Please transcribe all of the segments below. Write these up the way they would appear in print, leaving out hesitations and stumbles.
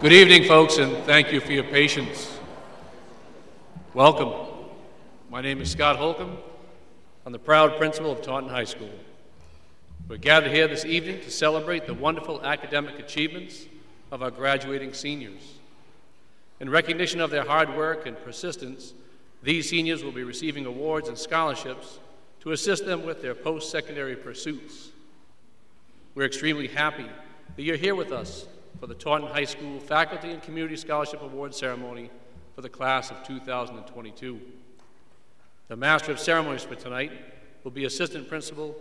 Good evening, folks, and thank you for your patience. Welcome. My name is Scott Holcomb. I'm the proud principal of Taunton High School. We're gathered here this evening to celebrate the wonderful academic achievements of our graduating seniors. In recognition of their hard work and persistence, these seniors will be receiving awards and scholarships to assist them with their post-secondary pursuits. We're extremely happy that you're here with us for the Taunton High School Faculty and Community Scholarship Award Ceremony for the class of 2022. The Master of Ceremonies for tonight will be Assistant Principal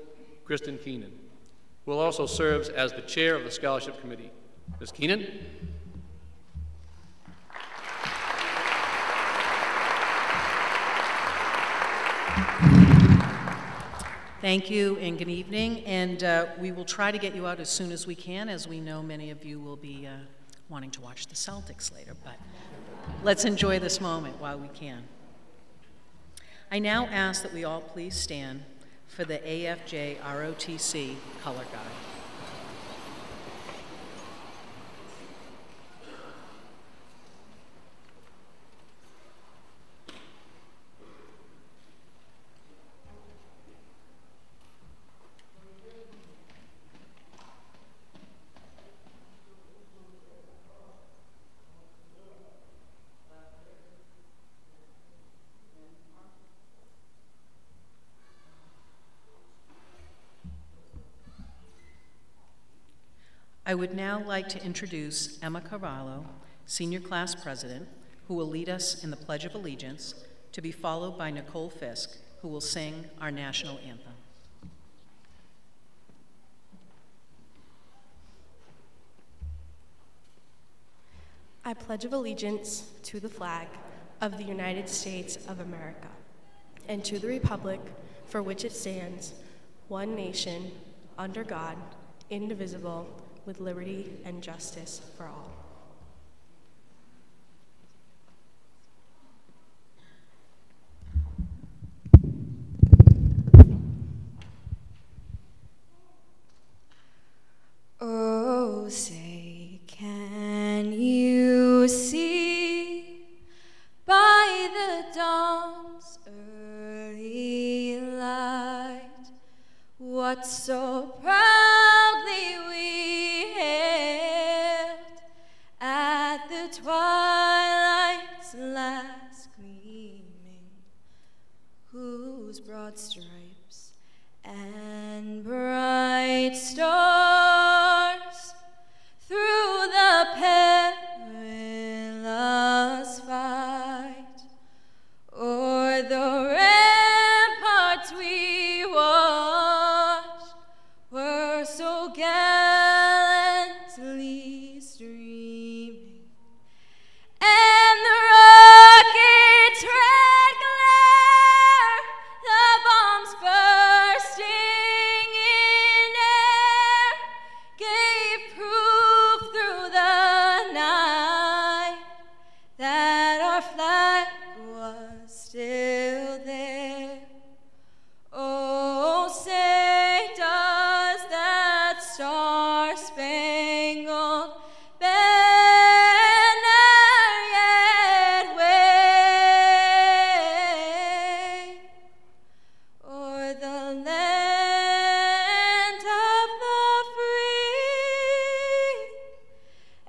Kristen Keenan, who also serves as the Chair of the Scholarship Committee. Ms. Keenan? Thank you and good evening, and we will try to get you out as soon as we can, as we know many of you will be wanting to watch the Celtics later, but let's enjoy this moment while we can. I now ask that we all please stand for the AFJ ROTC color guard. I would now like to introduce Emma Carvalho, Senior Class President, who will lead us in the Pledge of Allegiance, to be followed by Nicole Fisk, who will sing our national anthem. I pledge allegiance to the flag of the United States of America and to the republic for which it stands, one nation, under God, indivisible, with liberty and justice for all. Oh, say, can you see by the dawn's early light what so proudly we hailed at the twilight's last gleaming, whose broad stripes and bright stars through the perilous fight o'er the ramparts we watched were so gallantly streaming, and the rocket's red glare, the bombs bursting in air, gave proof through the night that our flag was still there. Oh, say does that star-spangled banner yet wave o'er the land of the free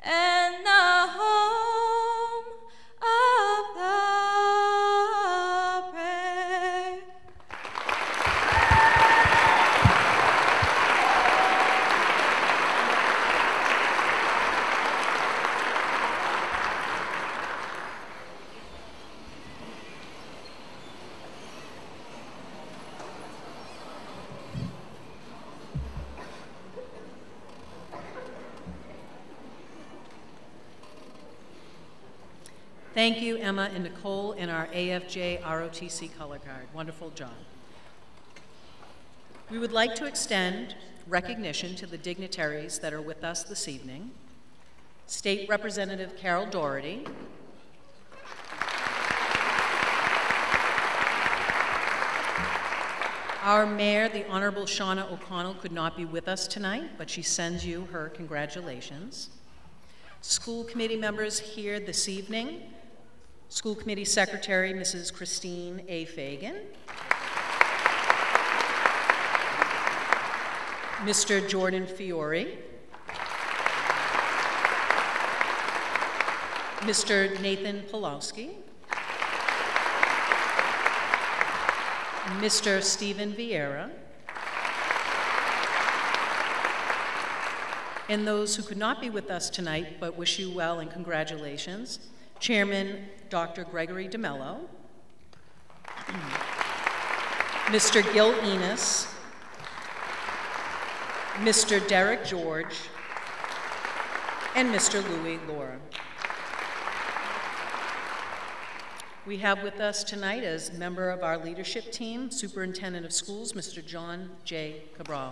and the home of the brave? Thank you, Emma and Nicole, and our AFJ ROTC color guard. Wonderful job. We would like to extend recognition to the dignitaries that are with us this evening. State Representative Carol Doherty, our Mayor, the Honorable Shauna O'Connell, could not be with us tonight, but she sends you her congratulations. School committee members here this evening. School Committee Secretary, Mrs. Christine A. Fagan. Mr. Jordan Fiore. Mr. Nathan Pulowski. Mr. Stephen Vieira. And those who could not be with us tonight but wish you well and congratulations, Chairman Dr. Gregory DeMello, Mr. Gil Enos, Mr. Derek George, and Mr. Louis Laura. We have with us tonight as member of our leadership team, Superintendent of Schools, Mr. John J. Cabral.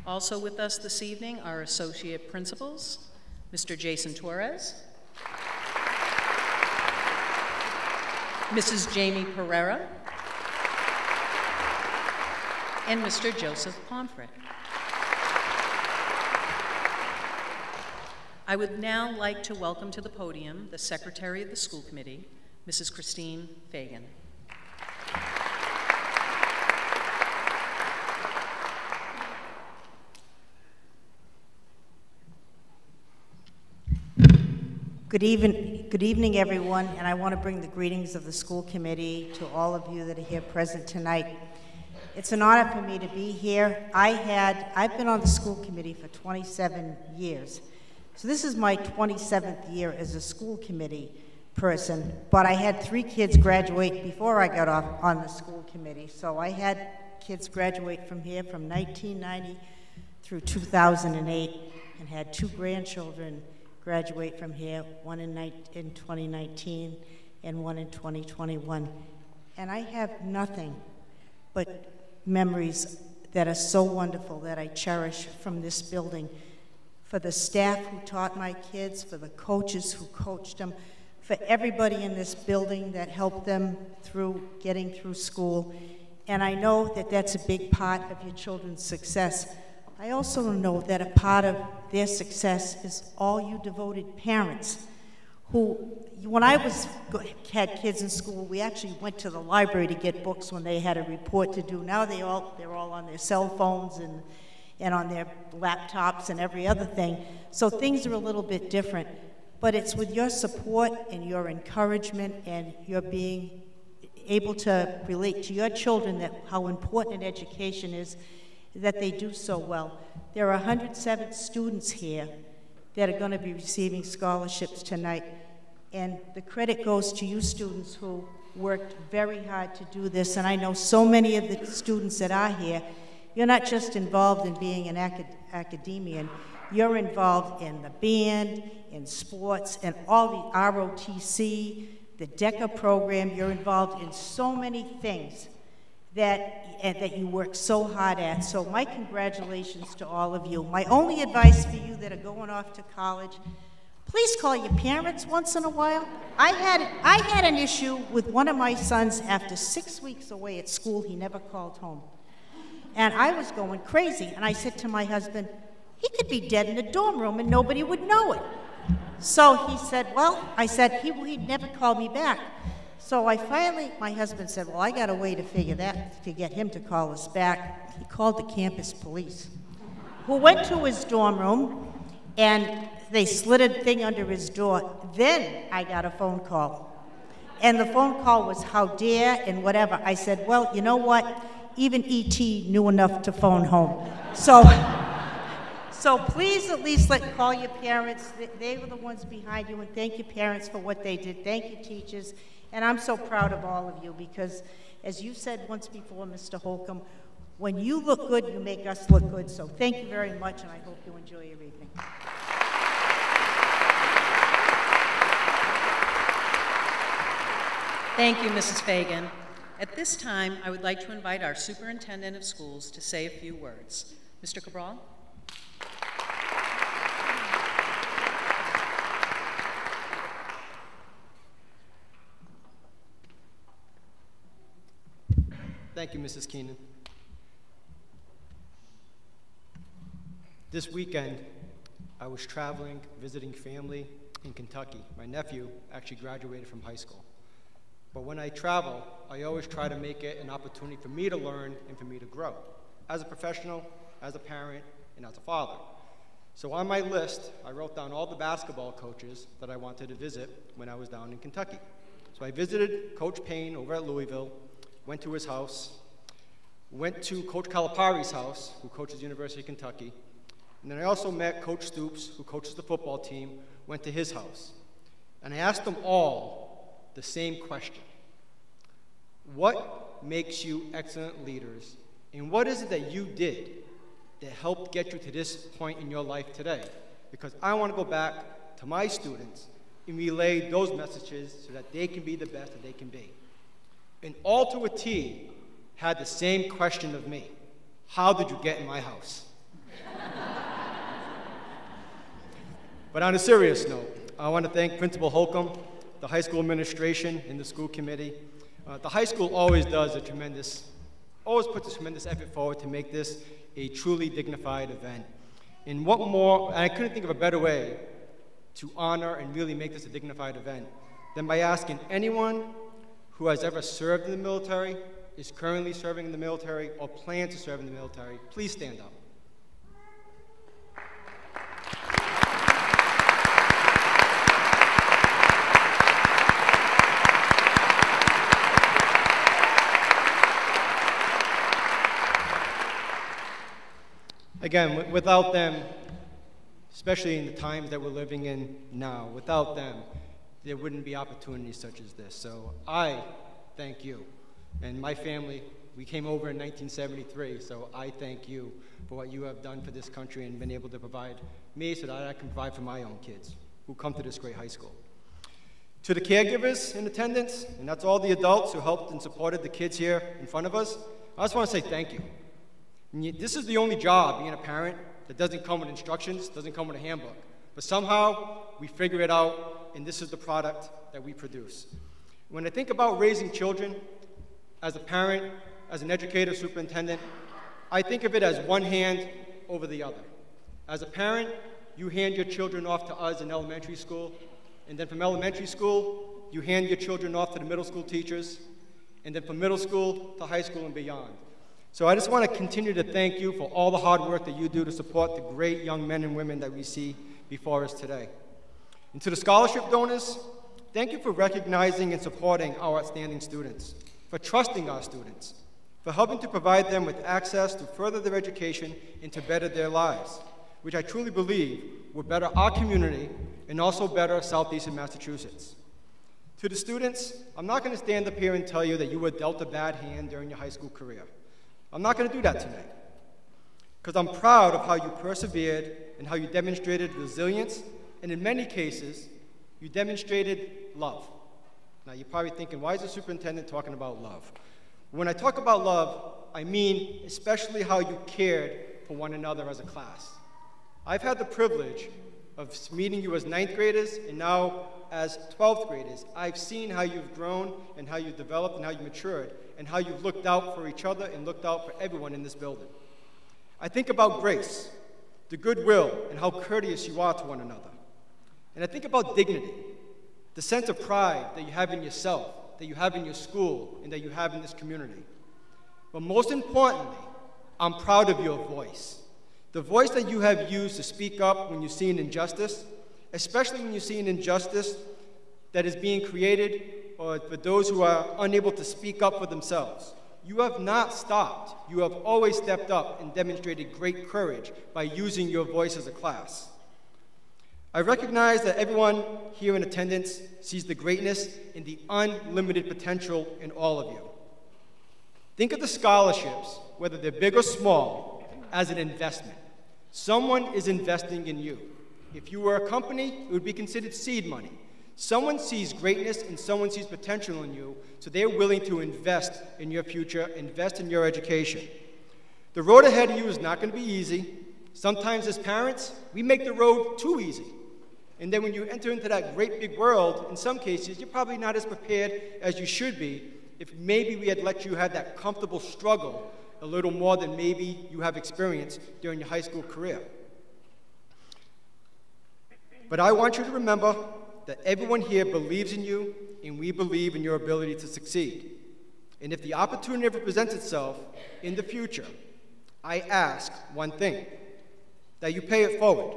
Also with us this evening are associate principals, Mr. Jason Torres, Mrs. Jamie Pereira, and Mr. Joseph Pomfret. I would now like to welcome to the podium the Secretary of the School Committee, Mrs. Christine Fagan. Good evening, everyone, and I want to bring the greetings of the school committee to all of you that are here present tonight. It's an honor for me to be here. I've been on the school committee for 27 years. So this is my 27th year as a school committee person, but I had 3 kids graduate before I got off on the school committee. So I had kids graduate from here from 1990 through 2008 and had 2 grandchildren graduate from here, one in 2019 and one in 2021. And I have nothing but memories that are so wonderful that I cherish from this building. For the staff who taught my kids, for the coaches who coached them, for everybody in this building that helped them through getting through school. And I know that that's a big part of your children's success. I also know that a part of their success is all you devoted parents who, when I had kids in school, we actually went to the library to get books when they had a report to do. Now they're all on their cell phones and on their laptops and every other thing. So things are a little bit different. But it's with your support and your encouragement and your being able to relate to your children that how important education is, that they do so well. There are 107 students here that are going to be receiving scholarships tonight, and the credit goes to you students who worked very hard to do this, and I know so many of the students that are here, you're not just involved in being an academician, you're involved in the band, in sports, and all the ROTC, the DECA program, you're involved in so many things that you work so hard at. So my congratulations to all of you. My only advice for you that are going off to college, please call your parents once in a while. I had an issue with one of my sons after 6 weeks away at school. He never called home. And I was going crazy. And I said to my husband, he could be dead in a dorm room and nobody would know it. So he said, well, I said, he'd never call me back. So my husband said, well, I got a way to figure that, to get him to call us back. He called the campus police, who went to his dorm room, and they slid a thing under his door. Then I got a phone call. And the phone call was, how dare, and whatever. I said, well, you know what? Even E.T. knew enough to phone home. So please at least call your parents. They were the ones behind you, and thank your parents for what they did. Thank you, teachers. And I'm so proud of all of you because, as you said once before, Mr. Holcomb, when you look good, you make us look good. So thank you very much, and I hope you enjoy your evening. Thank you, Mrs. Fagan. At this time, I would like to invite our Superintendent of Schools to say a few words. Mr. Cabral? Thank you, Mrs. Keenan. This weekend, I was traveling, visiting family in Kentucky. My nephew actually graduated from high school. But when I travel, I always try to make it an opportunity for me to learn and for me to grow, as a professional, as a parent, and as a father. So on my list, I wrote down all the basketball coaches that I wanted to visit when I was down in Kentucky. So I visited Coach Payne over at Louisville, went to his house, went to Coach Calipari's house, who coaches the University of Kentucky, and then I also met Coach Stoops, who coaches the football team, went to his house. And I asked them all the same question. What makes you excellent leaders, and what is it that you did that helped get you to this point in your life today? Because I want to go back to my students and relay those messages so that they can be the best that they can be. And all to a T had the same question of me. How did you get in my house? But on a serious note, I want to thank Principal Holcomb, the high school administration, and the school committee. The high school always puts a tremendous effort forward to make this a truly dignified event. And what more, and I couldn't think of a better way to honor and really make this a dignified event than by asking anyone who has ever served in the military, is currently serving in the military, or plans to serve in the military, please stand up. Again, without them, especially in the times that we're living in now, without them, there wouldn't be opportunities such as this. So I thank you. And my family, we came over in 1973, so I thank you for what you have done for this country and been able to provide me so that I can provide for my own kids who come to this great high school. To the caregivers in attendance, and that's all the adults who helped and supported the kids here in front of us, I just want to say thank you. This is the only job, being a parent, that doesn't come with instructions, doesn't come with a handbook. But somehow, we figure it out, and this is the product that we produce. When I think about raising children, as a parent, as an educator, superintendent, I think of it as one hand over the other. As a parent, you hand your children off to us in elementary school, and then from elementary school, you hand your children off to the middle school teachers, and then from middle school to high school and beyond. So I just want to continue to thank you for all the hard work that you do to support the great young men and women that we see before us today. And to the scholarship donors, thank you for recognizing and supporting our outstanding students, for trusting our students, for helping to provide them with access to further their education and to better their lives, which I truly believe will better our community and also better Southeastern Massachusetts. To the students, I'm not going to stand up here and tell you that you were dealt a bad hand during your high school career. I'm not going to do that tonight, because I'm proud of how you persevered and how you demonstrated resilience, and in many cases, you demonstrated love. Now, you're probably thinking, why is the superintendent talking about love? When I talk about love, I mean especially how you cared for one another as a class. I've had the privilege of meeting you as 9th graders and now as 12th graders. I've seen how you've grown and how you've developed and how you matured and how you've looked out for each other and looked out for everyone in this building. I think about grace, the goodwill, and how courteous you are to one another. And I think about dignity, the sense of pride that you have in yourself, that you have in your school, and that you have in this community. But most importantly, I'm proud of your voice. The voice that you have used to speak up when you see an injustice, especially when you see an injustice that is being created or for those who are unable to speak up for themselves. You have not stopped. You have always stepped up and demonstrated great courage by using your voice as a class. I recognize that everyone here in attendance sees the greatness and the unlimited potential in all of you. Think of the scholarships, whether they're big or small, as an investment. Someone is investing in you. If you were a company, it would be considered seed money. Someone sees greatness and someone sees potential in you, so they're willing to invest in your future, invest in your education. The road ahead of you is not going to be easy. Sometimes as parents, we make the road too easy. And then when you enter into that great big world, in some cases, you're probably not as prepared as you should be if maybe we had let you have that comfortable struggle a little more than maybe you have experienced during your high school career. but I want you to remember that everyone here believes in you, and we believe in your ability to succeed. And if the opportunity ever presents itself in the future, I ask one thing, that you pay it forward.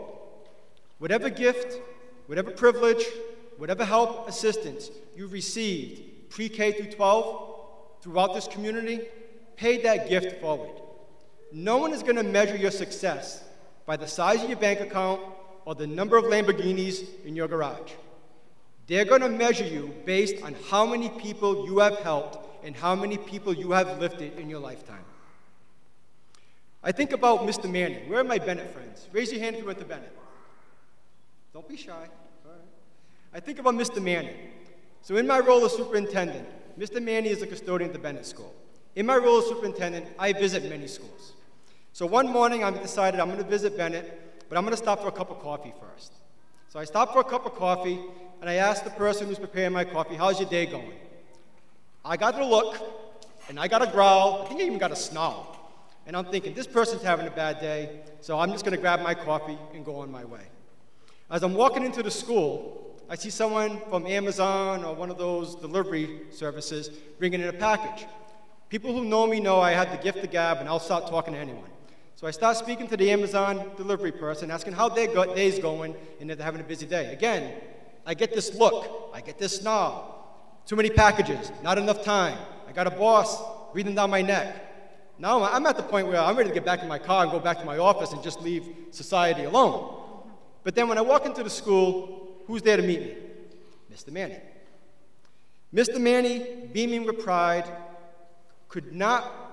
Whatever gift, whatever privilege, whatever help, assistance you've received pre-K through 12 throughout this community, pay that gift forward. No one is going to measure your success by the size of your bank account or the number of Lamborghinis in your garage. They're going to measure you based on how many people you have helped and how many people you have lifted in your lifetime. I think about Mr. Manning. Where are my Bennett friends? Raise your hand if you went to Bennett. Don't be shy. All right. I think about Mr. Manning. So in my role as superintendent, Mr. Manning is a custodian at the Bennett School. In my role as superintendent, I visit many schools. So one morning I decided I'm going to visit Bennett, but I'm going to stop for a cup of coffee first. So I stopped for a cup of coffee, and I asked the person who's preparing my coffee, how's your day going? I got a look, and I got a growl. I think I even got a snarl. And I'm thinking, this person's having a bad day, so I'm just going to grab my coffee and go on my way. As I'm walking into the school, I see someone from Amazon or one of those delivery services bringing in a package. People who know me know I had the gift of gab, and I'll start talking to anyone. So I start speaking to the Amazon delivery person, asking how their day's going, and if they're having a busy day. Again, I get this look, I get this snarl. Too many packages, not enough time. I got a boss breathing down my neck. Now I'm at the point where I'm ready to get back in my car and go back to my office and just leave society alone. But then when I walk into the school, who's there to meet me? Mr. Manning. Mr. Manning, beaming with pride, could not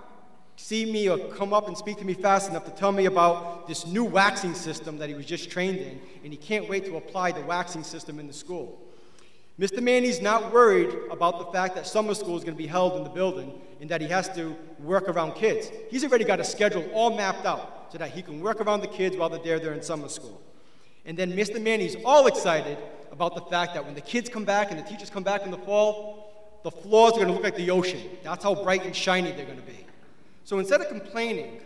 see me or come up and speak to me fast enough to tell me about this new waxing system that he was just trained in, and he can't wait to apply the waxing system in the school. Mr. Manning's not worried about the fact that summer school is going to be held in the building and that he has to work around kids. He's already got a schedule all mapped out so that he can work around the kids while they're there in summer school. And then Mr. Manning's all excited about the fact that when the kids come back and the teachers come back in the fall, the floors are going to look like the ocean. That's how bright and shiny they're going to be. So instead of complaining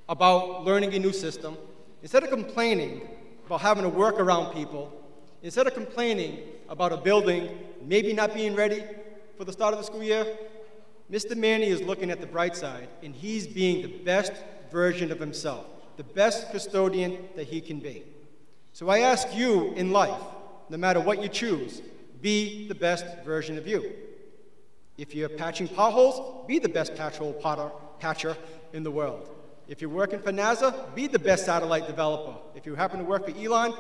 about learning a new system, instead of complaining about having to work around people, instead of complaining about a building maybe not being ready for the start of the school year, Mr. Manning is looking at the bright side, and he's being the best version of himself, the best custodian that he can be. So I ask you in life, no matter what you choose, be the best version of you. If you're patching potholes, be the best patcher in the world. If you're working for NASA, be the best satellite developer. If you happen to work for Elon,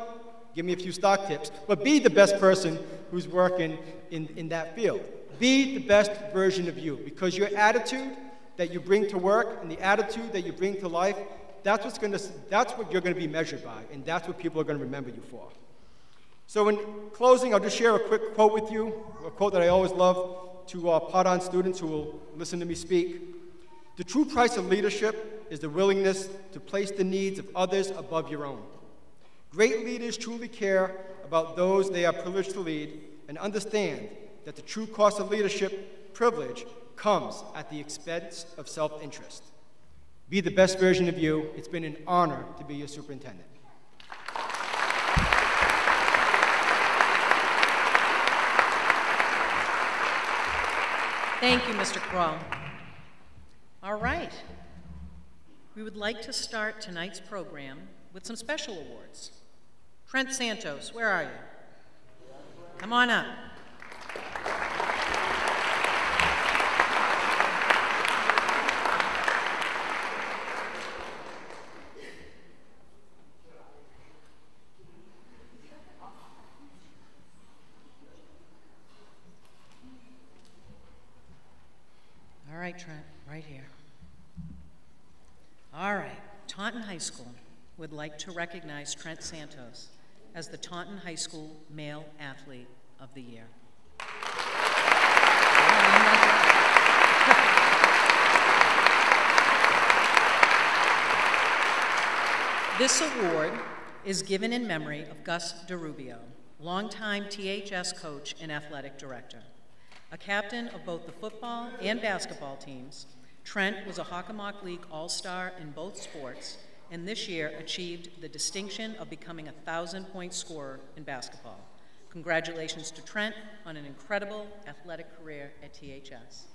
give me a few stock tips, but be the best person who's working in that field. Be the best version of you, because your attitude that you bring to work and the attitude that you bring to life, that's what you're going to be measured by, and that's what people are going to remember you for. So in closing, I'll just share a quick quote with you, a quote that I always love to part-on students who will listen to me speak. The true price of leadership is the willingness to place the needs of others above your own. Great leaders truly care about those they are privileged to lead and understand that the true cost of leadership privilege comes at the expense of self-interest. Be the best version of you. It's been an honor to be your superintendent. Thank you, Mr. Kroll. All right. We would like to start tonight's program with some special awards. Trent Santos, where are you? Come on up. All right, Trent, right here. All right, Taunton High School would like to recognize Trent Santos as the Taunton High School Male Athlete of the Year. This award is given in memory of Gus DeRubio, longtime THS coach and athletic director. A captain of both the football and basketball teams, Trent was a Hockomock League All-Star in both sports and this year achieved the distinction of becoming a 1,000-point scorer in basketball. Congratulations to Trent on an incredible athletic career at THS.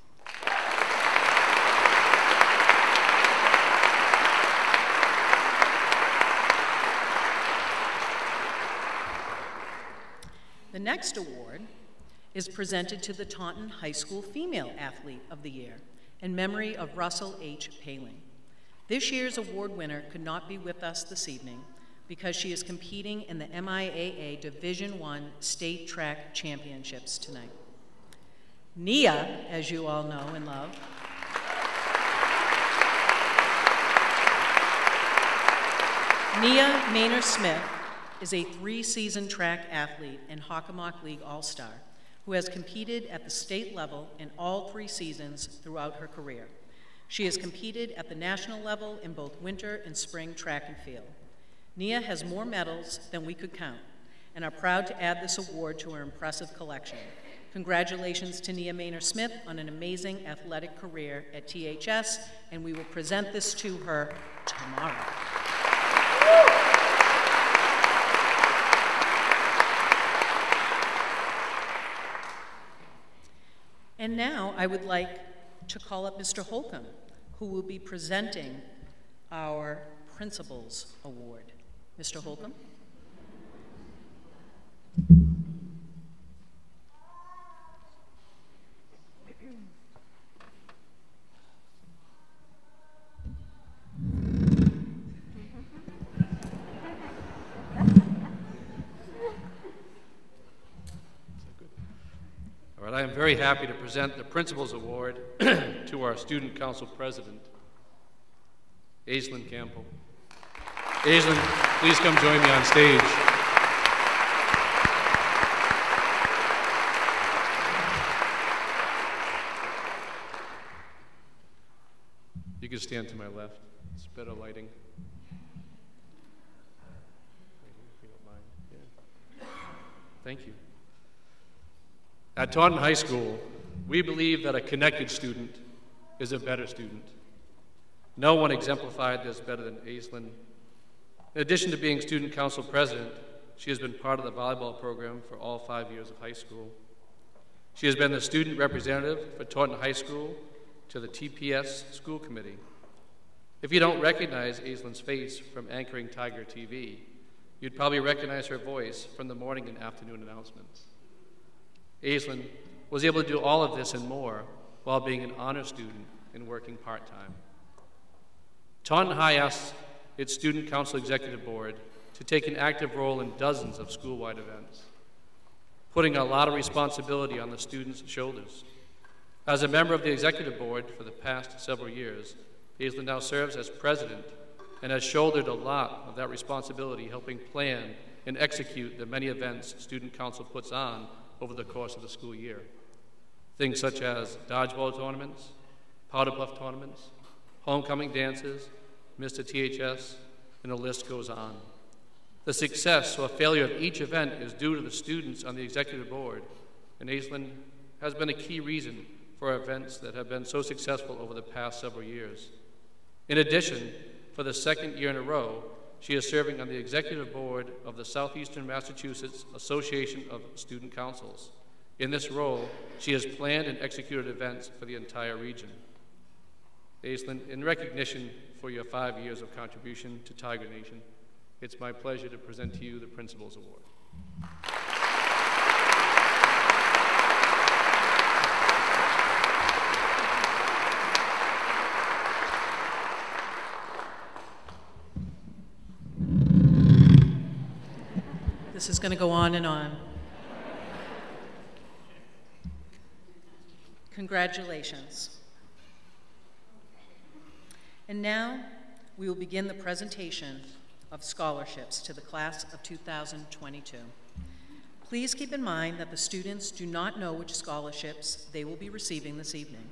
The next award is presented to the Taunton High School Female Athlete of the Year in memory of Russell H. Paling. This year's award winner could not be with us this evening because she is competing in the MIAA Division I State Track Championships tonight. Nia, as you all know and love, Nia Maynor-Smith is a 3-season track athlete and Hockomock League All-Star who has competed at the state level in all 3 seasons throughout her career. She has competed at the national level in both winter and spring track and field. Nia has more medals than we could count and are proud to add this award to her impressive collection. Congratulations to Nia Maynor-Smith on an amazing athletic career at THS, and we will present this to her tomorrow. And now I would like to call up Mr. Holcomb, who will be presenting our Principals Award. Mr. Holcomb. All right, I am very happy to present the Principals Award to our Student Council President, Aislinn Campbell. Aislinn, please come join me on stage. You can stand to my left. It's better lighting. If you don't mind. Yeah. Thank you. At Taunton High School, we believe that a connected student is a better student. No one exemplified this better than Aislinn. In addition to being student council president, she has been part of the volleyball program for all 5 years of high school. She has been the student representative for Taunton High School to the TPS School Committee. If you don't recognize Aislinn's face from anchoring Tiger TV, you'd probably recognize her voice from the morning and afternoon announcements. Aislinn was able to do all of this and more while being an honor student and working part-time. Taunton High asks its Student Council Executive Board to take an active role in dozens of school-wide events, putting a lot of responsibility on the students' shoulders. As a member of the Executive Board for the past several years, Aislinn now serves as president and has shouldered a lot of that responsibility, helping plan and execute the many events Student Council puts on over the course of the school year. Things such as dodgeball tournaments, powder puff tournaments, homecoming dances, Mr. THS, and the list goes on. The success or failure of each event is due to the students on the executive board, and Aislinn has been a key reason for events that have been so successful over the past several years. In addition, for the 2nd year in a row, she is serving on the executive board of the Southeastern Massachusetts Association of Student Councils. In this role, she has planned and executed events for the entire region. Aislinn, in recognition for your 5 years of contribution to Tiger Nation, it's my pleasure to present to you the Principals Award. This is going to go on and on. Congratulations. And now we will begin the presentation of scholarships to the class of 2022. Please keep in mind that the students do not know which scholarships they will be receiving this evening.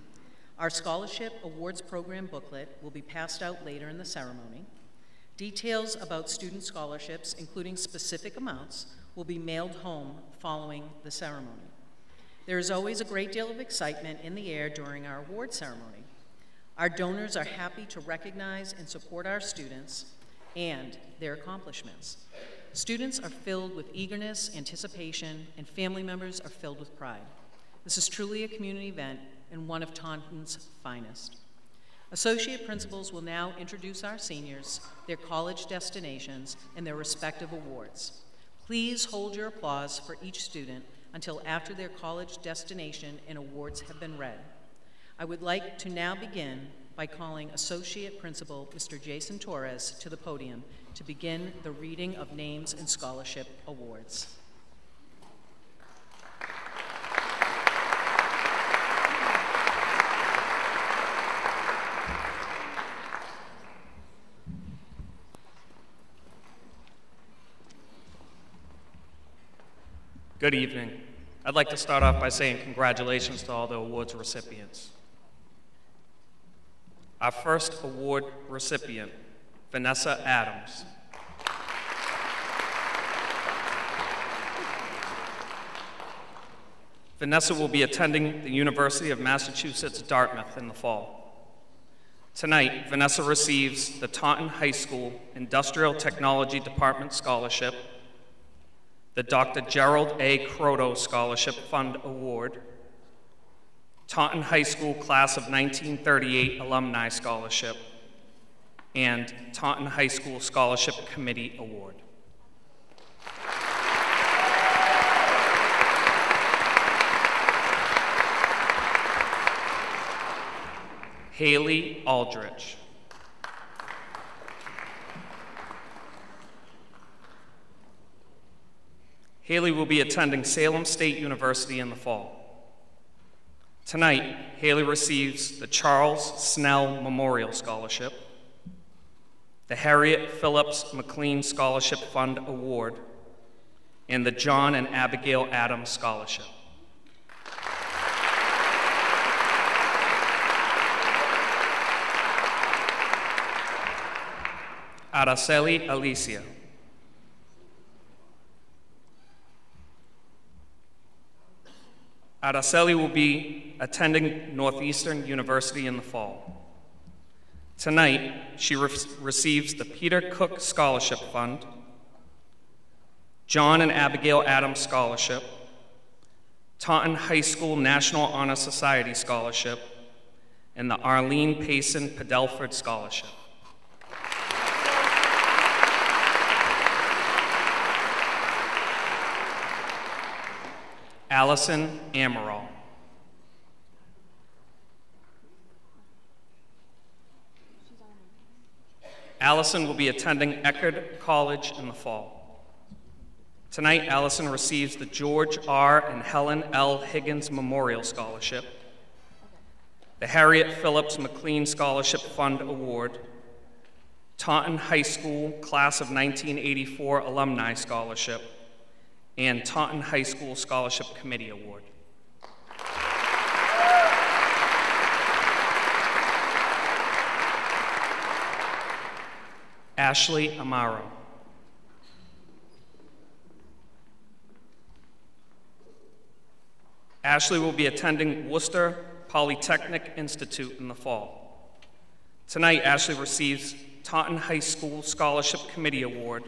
Our scholarship awards program booklet will be passed out later in the ceremony. Details about student scholarships, including specific amounts, will be mailed home following the ceremony. There is always a great deal of excitement in the air during our award ceremony. Our donors are happy to recognize and support our students, and their accomplishments. Students are filled with eagerness, anticipation, and family members are filled with pride. This is truly a community event and one of Taunton's finest. Associate principals will now introduce our seniors, their college destinations, and their respective awards. Please hold your applause for each student until after their college destination and awards have been read. I would like to now begin by calling Associate Principal Mr. Jason Torres to the podium to begin the reading of names and scholarship awards. Good evening. I'd like to start off by saying congratulations to all the awards recipients. Our first award recipient, Vanessa Adams. Vanessa will be attending the University of Massachusetts, Dartmouth in the fall. Tonight, Vanessa receives the Taunton High School Industrial Technology Department Scholarship, the Dr. Gerald A. Croto Scholarship Fund Award, Taunton High School Class of 1938 Alumni Scholarship, and Taunton High School Scholarship Committee Award. Haley Aldrich. Haley will be attending Salem State University in the fall. Tonight, Haley receives the Charles Snell Memorial Scholarship, the Harriet Phillips McLean Scholarship Fund Award, and the John and Abigail Adams Scholarship. Araceli Alicia. Araceli will be attending Northeastern University in the fall. Tonight, she receives the Peter Cook Scholarship Fund, John and Abigail Adams Scholarship, Taunton High School National Honor Society Scholarship, and the Arlene Payson Padelford Scholarship. Allison Amaral. Allison will be attending Eckerd College in the fall. Tonight, Allison receives the George R. and Helen L. Higgins Memorial Scholarship, the Harriet Phillips McLean Scholarship Fund Award, Taunton High School Class of 1984 Alumni Scholarship, and Taunton High School Scholarship Committee Award. Ashley Amaro. Ashley will be attending Worcester Polytechnic Institute in the fall. Tonight, Ashley receives Taunton High School Scholarship Committee Award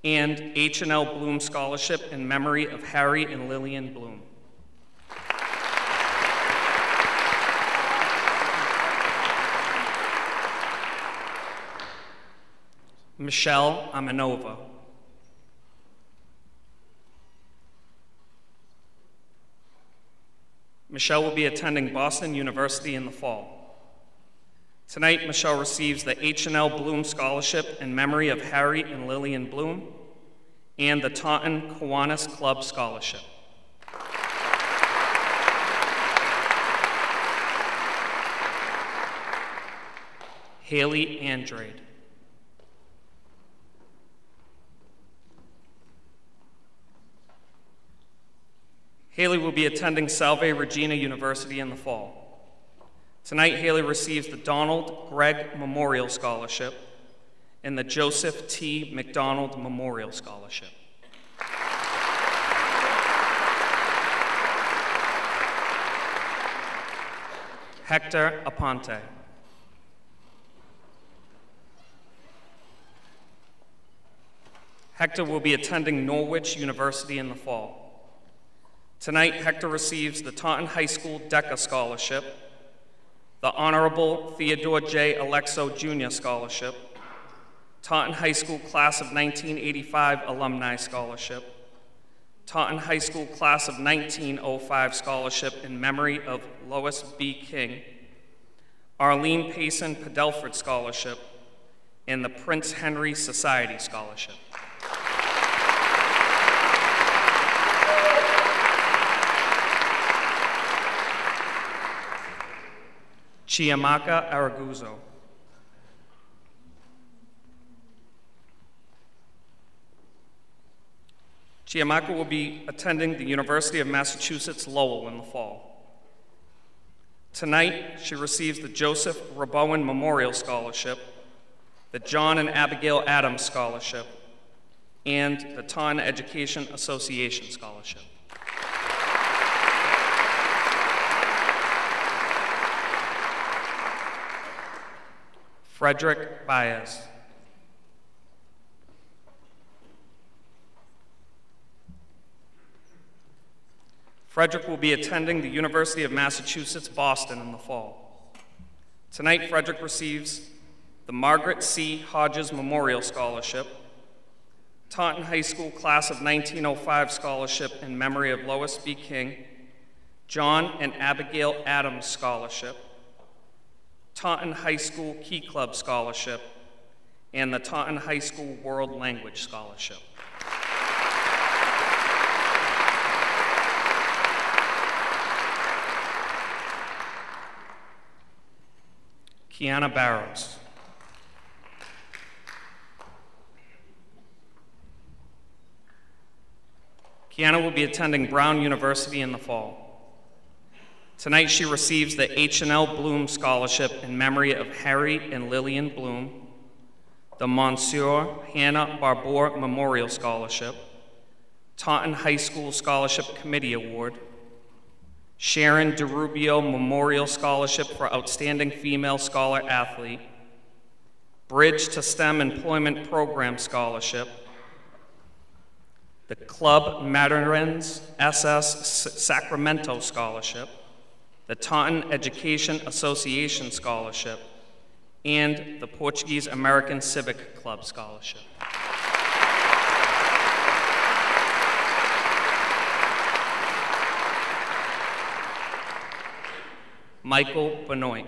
and H&L Bloom Scholarship in memory of Harry and Lillian Bloom. Michelle Amenova. Michelle will be attending Boston University in the fall. Tonight, Michelle receives the H&L Bloom Scholarship in memory of Harry and Lillian Bloom and the Taunton Kiwanis Club Scholarship. Haley Andrade. Haley will be attending Salve Regina University in the fall. Tonight, Haley receives the Donald Gregg Memorial Scholarship and the Joseph T. McDonald Memorial Scholarship. Hector Aponte. Hector will be attending Norwich University in the fall. Tonight, Hector receives the Taunton High School DECA Scholarship, the Honorable Theodore J. Alexo Jr. Scholarship, Taunton High School Class of 1985 Alumni Scholarship, Taunton High School Class of 1905 Scholarship in memory of Lois B. King, Arlene Payson Padelford Scholarship, and the Prince Henry Society Scholarship. Chiamaka Araguzo. Chiamaka will be attending the University of Massachusetts Lowell in the fall. Tonight, she receives the Joseph Rabowen Memorial Scholarship, the John and Abigail Adams Scholarship, and the Taunton Education Association Scholarship. Frederick Baez. Frederick will be attending the University of Massachusetts, Boston in the fall. Tonight, Frederick receives the Margaret C. Hodges Memorial Scholarship, Taunton High School Class of 1905 Scholarship in memory of Lois B. King, John and Abigail Adams Scholarship, Taunton High School Key Club Scholarship, and the Taunton High School World Language Scholarship. Kiana Barrows. Kiana will be attending Brown University in the fall. Tonight she receives the H&L Bloom Scholarship in memory of Harry and Lillian Bloom, the Monsieur Hannah Barbour Memorial Scholarship, Taunton High School Scholarship Committee Award, Sharon DeRubio Memorial Scholarship for Outstanding Female Scholar Athlete, Bridge to STEM Employment Program Scholarship, the Club Materans SS Sacramento Scholarship, the Taunton Education Association Scholarship, and the Portuguese American Civic Club Scholarship. Michael Benoit.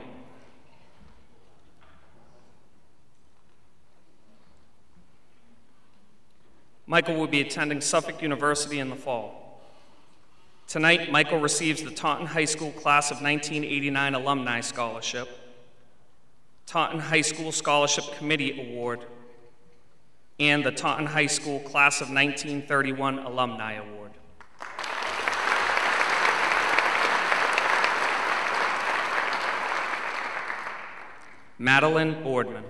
Michael will be attending Suffolk University in the fall. Tonight, Michael receives the Taunton High School Class of 1989 Alumni Scholarship, Taunton High School Scholarship Committee Award, and the Taunton High School Class of 1931 Alumni Award. Madeline Boardman.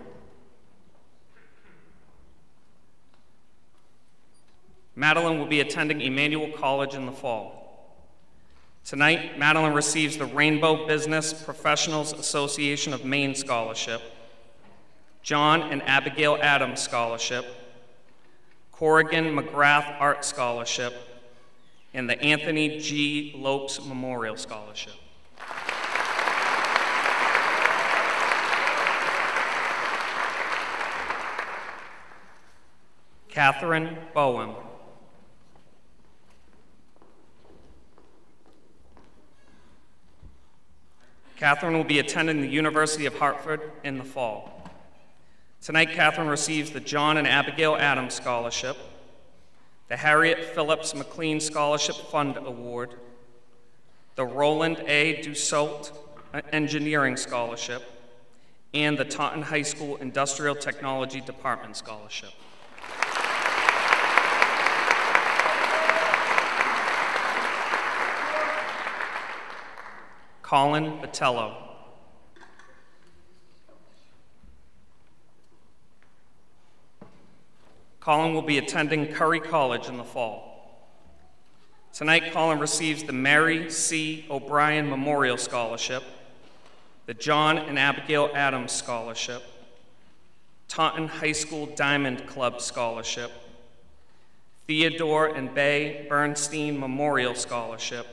Madeline will be attending Emmanuel College in the fall. Tonight, Madeline receives the Rainbow Business Professionals Association of Maine Scholarship, John and Abigail Adams Scholarship, Corrigan McGrath Art Scholarship, and the Anthony G. Lopes Memorial Scholarship. Catherine Bowen. Catherine will be attending the University of Hartford in the fall. Tonight, Catherine receives the John and Abigail Adams Scholarship, the Harriet Phillips McLean Scholarship Fund Award, the Roland A. Dussault Engineering Scholarship, and the Taunton High School Industrial Technology Department Scholarship. Colin Botello. Colin will be attending Curry College in the fall. Tonight, Colin receives the Mary C. O'Brien Memorial Scholarship, the John and Abigail Adams Scholarship, Taunton High School Diamond Club Scholarship, Theodore and Bay Bernstein Memorial Scholarship,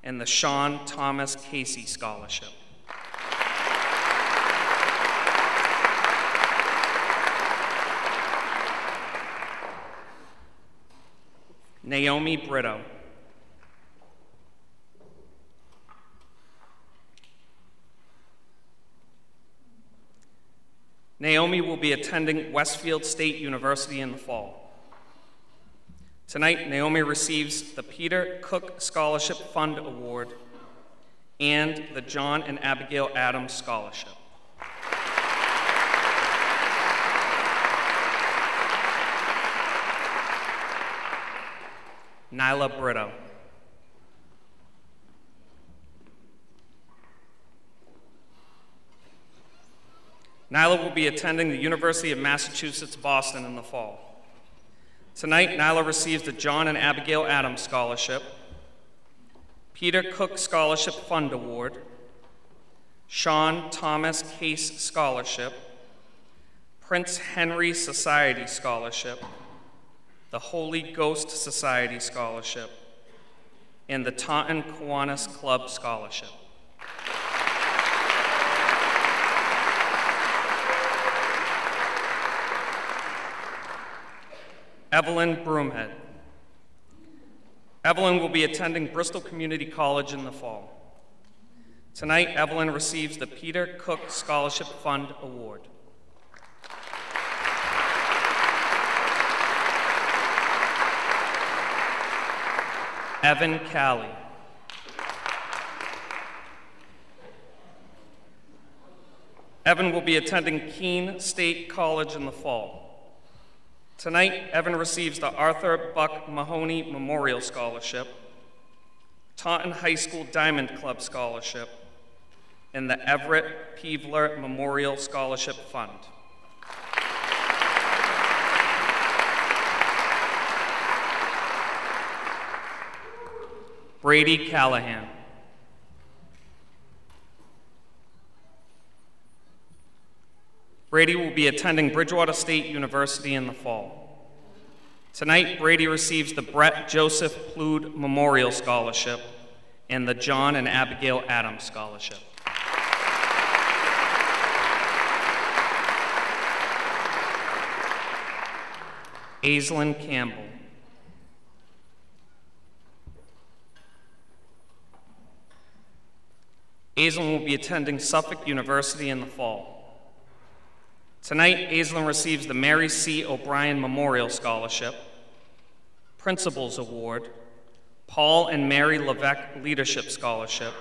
and the Sean Thomas Casey Scholarship. Naomi Brito. Naomi will be attending Westfield State University in the fall. Tonight, Naomi receives the Peter Cook Scholarship Fund Award and the John and Abigail Adams Scholarship. Nyla Brito. Nyla will be attending the University of Massachusetts, Boston in the fall. Tonight, Nyla receives the John and Abigail Adams Scholarship, Peter Cook Scholarship Fund Award, Sean Thomas Case Scholarship, Prince Henry Society Scholarship, the Holy Ghost Society Scholarship, and the Taunton Kiwanis Club Scholarship. Evelyn Broomhead. Evelyn will be attending Bristol Community College in the fall. Tonight, Evelyn receives the Peter Cook Scholarship Fund Award. Evan Calley. Evan will be attending Keene State College in the fall. Tonight, Evan receives the Arthur Buck Mahoney Memorial Scholarship, Taunton High School Diamond Club Scholarship, and the Everett Peevler Memorial Scholarship Fund. Brady Callahan. Brady will be attending Bridgewater State University in the fall. Tonight, Brady receives the Brett Joseph Plude Memorial Scholarship and the John and Abigail Adams Scholarship. Aislinn Campbell. Aislinn will be attending Suffolk University in the fall. Tonight, Aislinn receives the Mary C. O'Brien Memorial Scholarship, Principals Award, Paul and Mary Levesque Leadership Scholarship,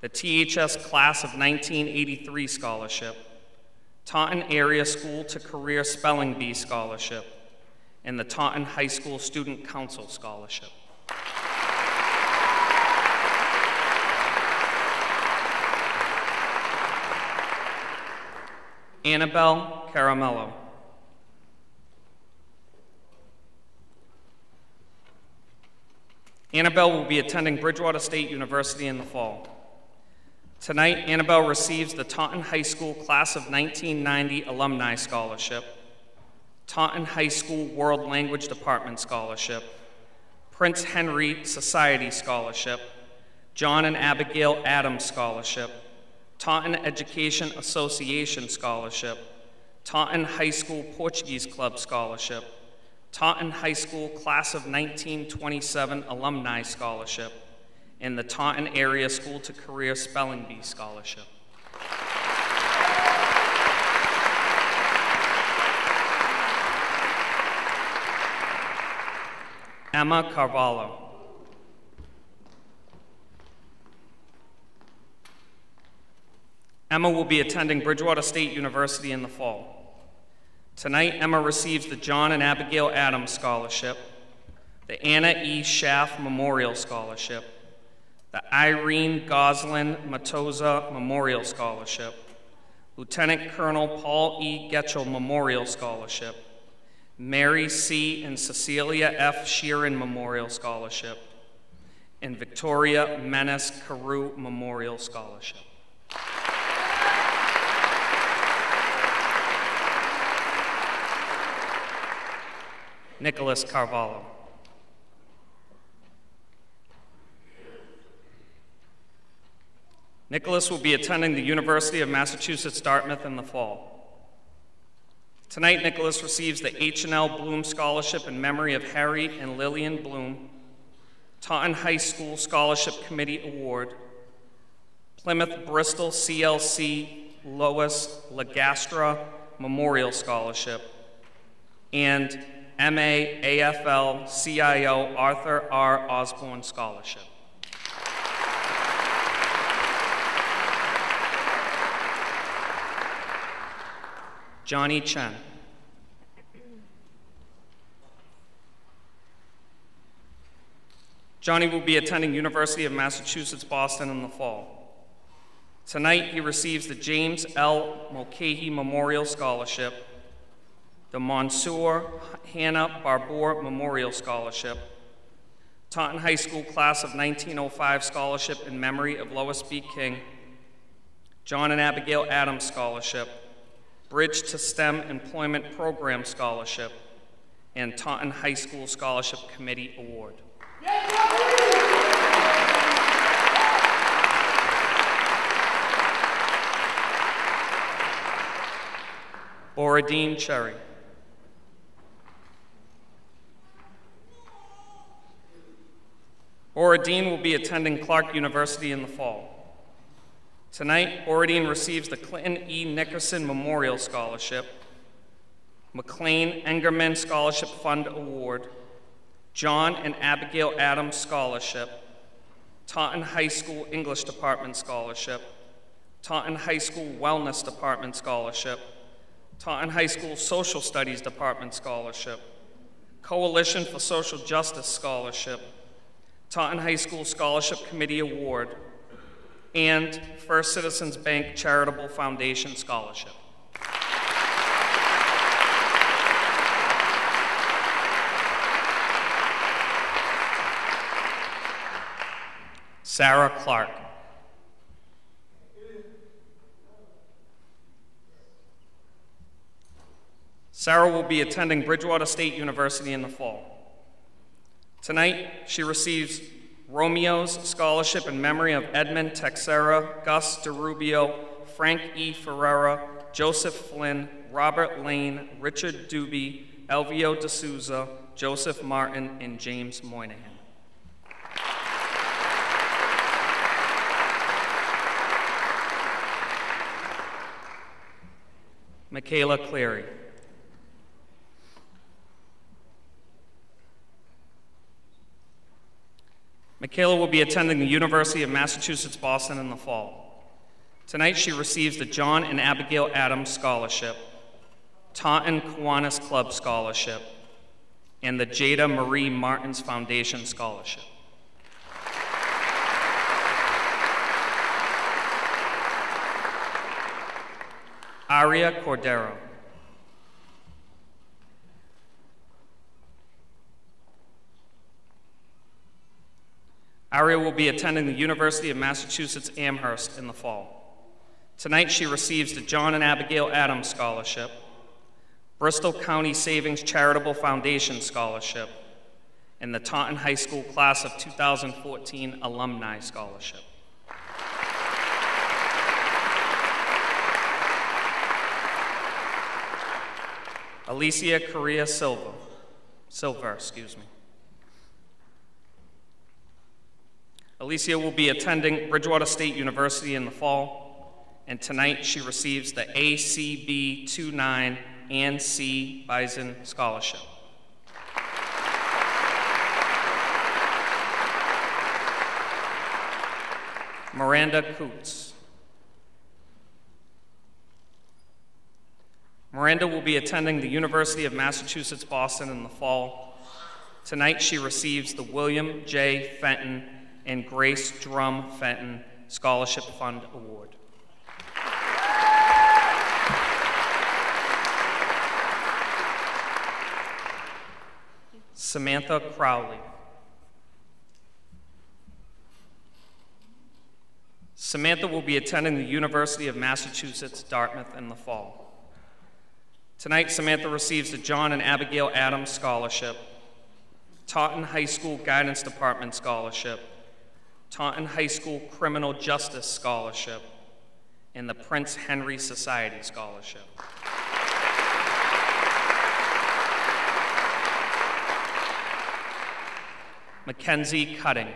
the THS Class of 1983 Scholarship, Taunton Area School to Career Spelling Bee Scholarship, and the Taunton High School Student Council Scholarship. Annabelle Caramello. Annabelle will be attending Bridgewater State University in the fall. Tonight, Annabelle receives the Taunton High School Class of 1990 Alumni Scholarship, Taunton High School World Language Department Scholarship, Prince Henry Society Scholarship, John and Abigail Adams Scholarship, Taunton Education Association Scholarship, Taunton High School Portuguese Club Scholarship, Taunton High School Class of 1927 Alumni Scholarship, and the Taunton Area School to Career Spelling Bee Scholarship. Emma Carvalho. Emma will be attending Bridgewater State University in the fall. Tonight, Emma receives the John and Abigail Adams Scholarship, the Anna E. Schaff Memorial Scholarship, the Irene Goslin Matoza Memorial Scholarship, Lieutenant Colonel Paul E. Getchell Memorial Scholarship, Mary C. and Cecilia F. Sheeran Memorial Scholarship, and Victoria Menace Carew Memorial Scholarship. Nicholas Carvalho. Nicholas will be attending the University of Massachusetts Dartmouth in the fall. Tonight, Nicholas receives the H&L Bloom Scholarship in memory of Harry and Lillian Bloom, Taunton High School Scholarship Committee Award, Plymouth Bristol CLC Lois Lagastra Memorial Scholarship, and MA AFL CIO Arthur R. Osborne Scholarship. Johnny Chen. Johnny will be attending University of Massachusetts Boston in the fall. Tonight, he receives the James L. Mulcahy Memorial Scholarship, the Monsieur Hannah Barbour Memorial Scholarship, Taunton High School Class of 1905 Scholarship in memory of Lois B. King, John and Abigail Adams Scholarship, Bridge to STEM Employment Program Scholarship, and Taunton High School Scholarship Committee Award. Borodine Cherry. Borodine will be attending Clark University in the fall. Tonight, Borodine receives the Clinton E. Nickerson Memorial Scholarship, McLean Engerman Scholarship Fund Award, John and Abigail Adams Scholarship, Taunton High School English Department Scholarship, Taunton High School Wellness Department Scholarship, Taunton High School Social Studies Department Scholarship, Coalition for Social Justice Scholarship, Taunton High School Scholarship Committee Award, and First Citizens Bank Charitable Foundation Scholarship. Sarah Clark. Sarah will be attending Bridgewater State University in the fall. Tonight, she receives Romeo's Scholarship in memory of Edmund Texera, Gus DeRubio, Frank E. Ferreira, Joseph Flynn, Robert Lane, Richard Doobie, Elvio D'Souza, Joseph Martin, and James Moynihan. Michaela Cleary. Michaela will be attending the University of Massachusetts Boston in the fall. Tonight, she receives the John and Abigail Adams Scholarship, Taunton Kiwanis Club Scholarship, and the Jada Marie Martins Foundation Scholarship. Aria Cordero. Aria will be attending the University of Massachusetts Amherst in the fall. Tonight, she receives the John and Abigail Adams Scholarship, Bristol County Savings Charitable Foundation Scholarship, and the Taunton High School Class of 2014 Alumni Scholarship. Alicia Correa Silver. Alicia will be attending Bridgewater State University in the fall, and tonight she receives the ACB 29 and C Bison Scholarship. Miranda Coots. Miranda will be attending the University of Massachusetts Boston in the fall. Tonight she receives the William J. Fenton and Grace Drum Fenton Scholarship Fund Award. Samantha Crowley. Samantha will be attending the University of Massachusetts Dartmouth in the fall. Tonight, Samantha receives the John and Abigail Adams Scholarship, Taunton High School Guidance Department Scholarship, Taunton High School Criminal Justice Scholarship, and the Prince Henry Society Scholarship. Mackenzie Cutting.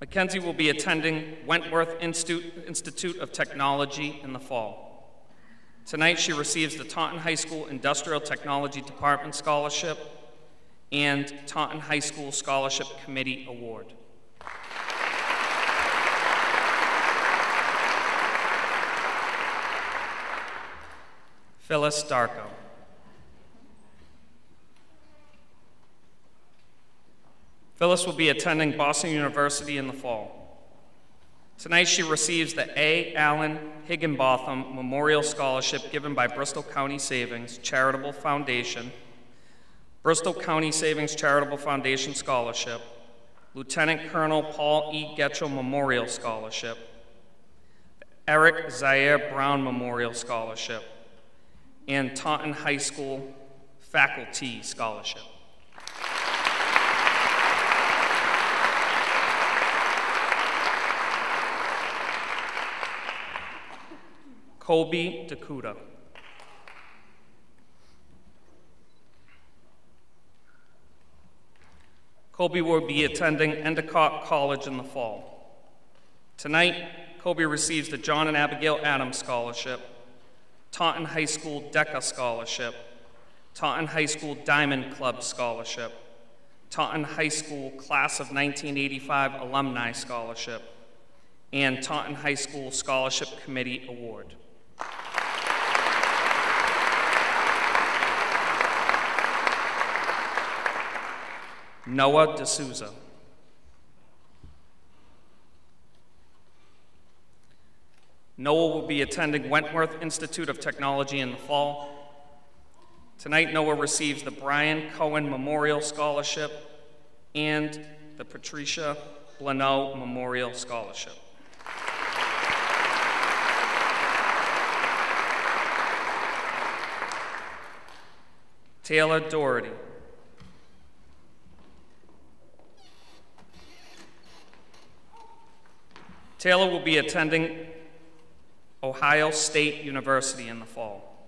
Mackenzie will be attending Wentworth Institute of Technology in the fall. Tonight, she receives the Taunton High School Industrial Technology Department Scholarship and Taunton High School Scholarship Committee Award. Phyllis Darko. Phyllis will be attending Boston University in the fall. Tonight she receives the A. Allen Higginbotham Memorial Scholarship given by Bristol County Savings Charitable Foundation, Bristol County Savings Charitable Foundation Scholarship, Lieutenant Colonel Paul E. Getchell Memorial Scholarship, Eric Zaire Brown Memorial Scholarship, and Taunton High School Faculty Scholarship. Colby Dakuda. Colby will be attending Endicott College in the fall. Tonight, Colby receives the John and Abigail Adams Scholarship, Taunton High School DECA Scholarship, Taunton High School Diamond Club Scholarship, Taunton High School Class of 1985 Alumni Scholarship, and Taunton High School Scholarship Committee Award. Noah D'Souza. Noah will be attending Wentworth Institute of Technology in the fall. Tonight, Noah receives the Brian Cohen Memorial Scholarship and the Patricia Blenneau Memorial Scholarship. Taylor Doherty. Taylor will be attending Ohio State University in the fall.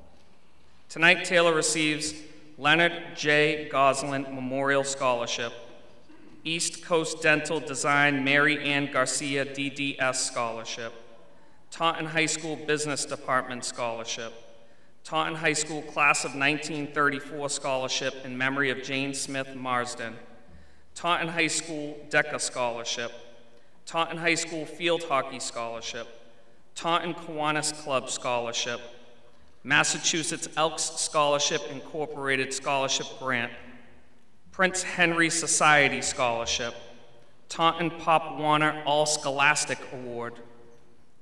Tonight, Taylor receives Leonard J. Goslin Memorial Scholarship, East Coast Dental Design Mary Ann Garcia DDS Scholarship, Taunton High School Business Department Scholarship, Taunton High School Class of 1934 Scholarship in memory of Jane Smith Marsden, Taunton High School DECA Scholarship, Taunton High School Field Hockey Scholarship, Taunton Kiwanis Club Scholarship, Massachusetts Elks Scholarship Incorporated Scholarship Grant, Prince Henry Society Scholarship, Taunton Pop Warner All Scholastic Award,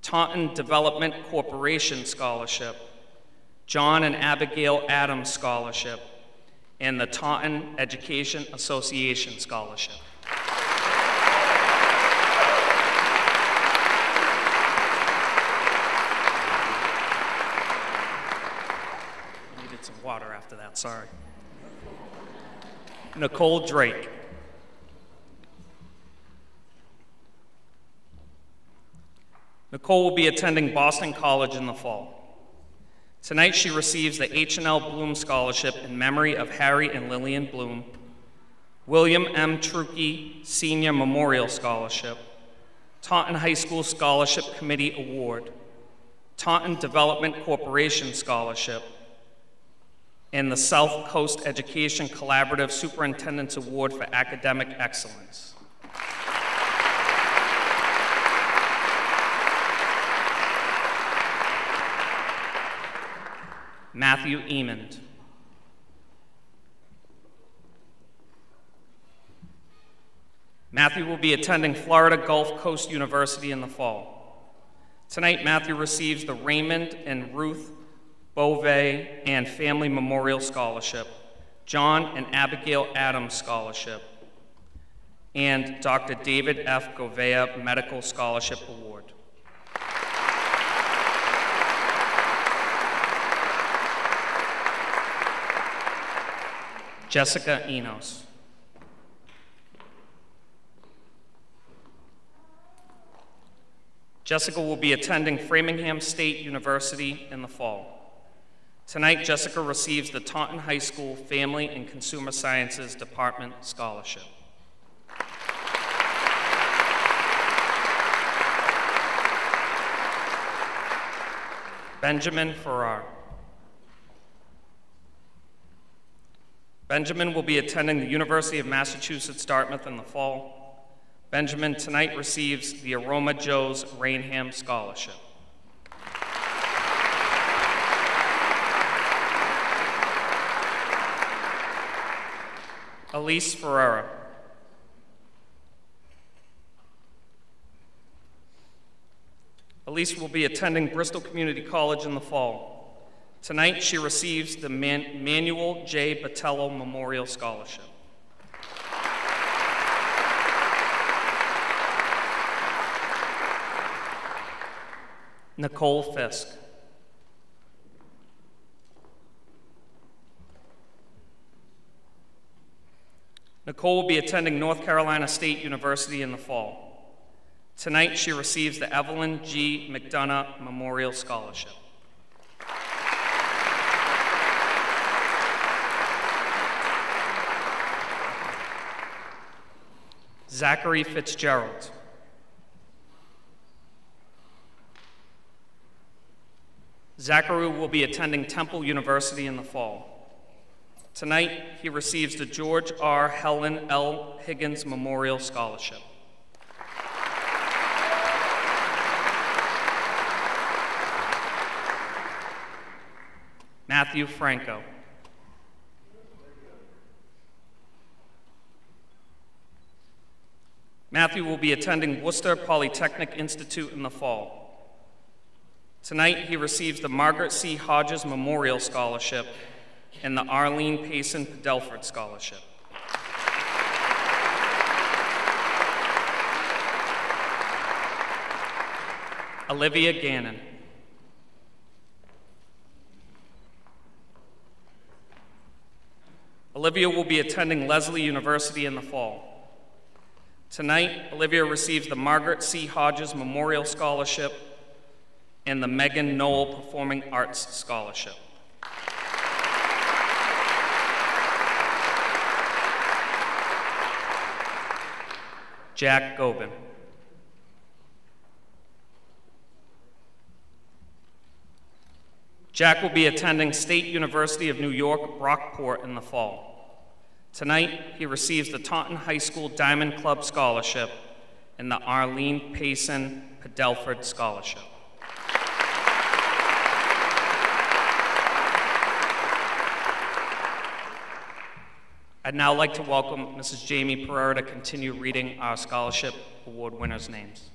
Taunton Development Corporation Scholarship, John and Abigail Adams Scholarship, and the Taunton Education Association Scholarship. Some water after that, sorry. Nicole Drake. Nicole will be attending Boston College in the fall. Tonight she receives the H&L Bloom Scholarship in memory of Harry and Lillian Bloom, William M. Truckee Senior Memorial Scholarship, Taunton High School Scholarship Committee Award, Taunton Development Corporation Scholarship, and the South Coast Education Collaborative Superintendent's Award for Academic Excellence. Matthew Eamond. Matthew will be attending Florida Gulf Coast University in the fall. Tonight, Matthew receives the Raymond and Ruth Beauvais and Family Memorial Scholarship, John and Abigail Adams Scholarship, and Dr. David F. Govea Medical Scholarship Award. Jessica Enos. Jessica will be attending Framingham State University in the fall. Tonight, Jessica receives the Taunton High School Family and Consumer Sciences Department Scholarship. Benjamin Farrar. Benjamin will be attending the University of Massachusetts Dartmouth in the fall. Benjamin tonight receives the Aroma Joe's Rainham Scholarship. Elise Ferreira. Elise will be attending Bristol Community College in the fall. Tonight, she receives the Manuel J. Botello Memorial Scholarship. Nicole Fisk. Nicole will be attending North Carolina State University in the fall. Tonight, she receives the Evelyn G. McDonough Memorial Scholarship. Zachary Fitzgerald. Zachary will be attending Temple University in the fall. Tonight, he receives the George R. Helen L. Higgins Memorial Scholarship. Matthew Franco. Matthew will be attending Worcester Polytechnic Institute in the fall. Tonight, he receives the Margaret C. Hodges Memorial Scholarship and the Arlene Payson Padelford Scholarship. Olivia Gannon. Olivia will be attending Lesley University in the fall. Tonight, Olivia receives the Margaret C. Hodges Memorial Scholarship and the Megan Knoll Performing Arts Scholarship. Jack Gobin. Jack will be attending State University of New York, Brockport in the fall. Tonight, he receives the Taunton High School Diamond Club Scholarship and the Arlene Payson Padelford Scholarship. I'd now like to welcome Mrs. Jamie Pereira to continue reading our scholarship award winners' names.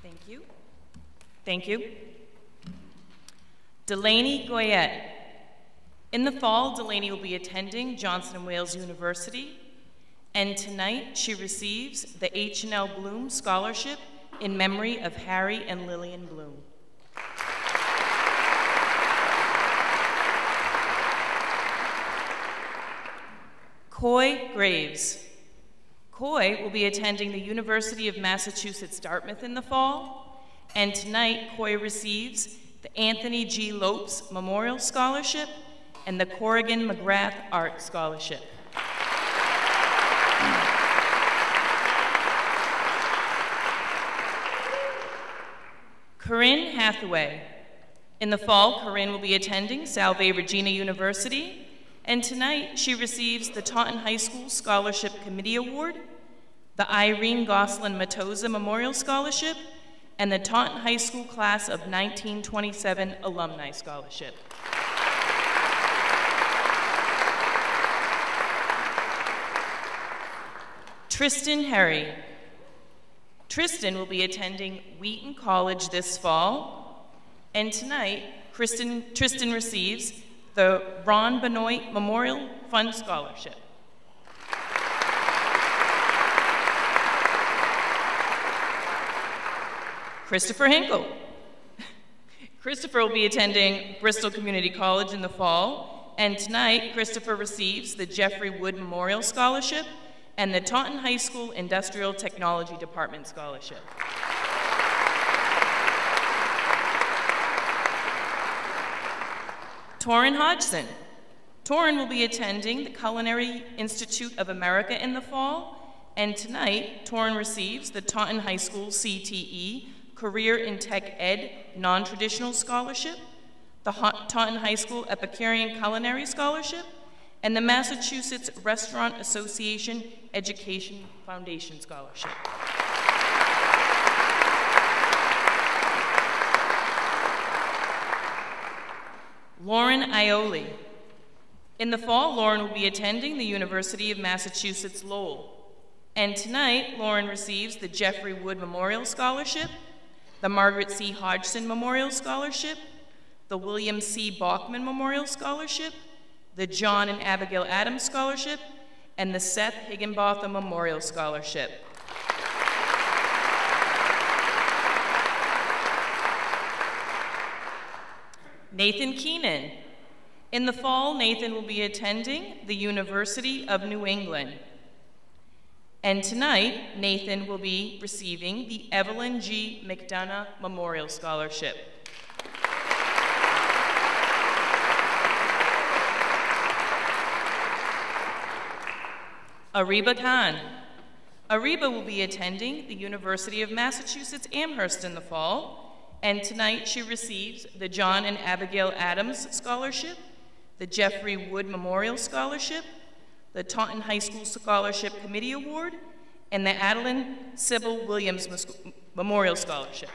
Thank you. Thank you. Delaney Goyette. In the fall, Delaney will be attending Johnson & Wales University, and tonight she receives the H&L Bloom Scholarship in memory of Harry and Lillian Bloom. Coy Graves. Coy will be attending the University of Massachusetts Dartmouth in the fall, and tonight Coy receives the Anthony G. Lopes Memorial Scholarship and the Corrigan McGrath Art Scholarship. Corinne Hathaway. In the fall, Corinne will be attending Salve Regina University, and tonight she receives the Taunton High School Scholarship Committee Award, the Irene Goslin Matosa Memorial Scholarship, and the Taunton High School Class of 1927 Alumni Scholarship. Tristan Herry. Tristan will be attending Wheaton College this fall, and tonight Tristan receives the Ron Benoit Memorial Fund Scholarship. Christopher Hinkle. Christopher will be attending Bristol Community College in the fall, and tonight Christopher receives the Jeffrey Wood Memorial Scholarship and the Taunton High School Industrial Technology Department Scholarship. Torrin Hodgson. Torrin will be attending the Culinary Institute of America in the fall, and tonight Torrin receives the Taunton High School CTE Career in Tech Ed Non-Traditional Scholarship, the Taunton High School Epicurean Culinary Scholarship, and the Massachusetts Restaurant Association Education Foundation Scholarship. Lauren Aioli. In the fall, Lauren will be attending the University of Massachusetts Lowell. And tonight, Lauren receives the Jeffrey Wood Memorial Scholarship, the Margaret C. Hodgson Memorial Scholarship, the William C. Bachmann Memorial Scholarship, the John and Abigail Adams Scholarship, and the Seth Higginbotham Memorial Scholarship. Nathan Keenan. In the fall, Nathan will be attending the University of New England. And tonight, Nathan will be receiving the Evelyn G. McDonough Memorial Scholarship. Ariba Khan. Ariba will be attending the University of Massachusetts Amherst in the fall, and tonight she receives the John and Abigail Adams Scholarship, the Jeffrey Wood Memorial Scholarship, the Taunton High School Scholarship Committee Award, and the Adeline Sybil Williams Memorial Scholarship.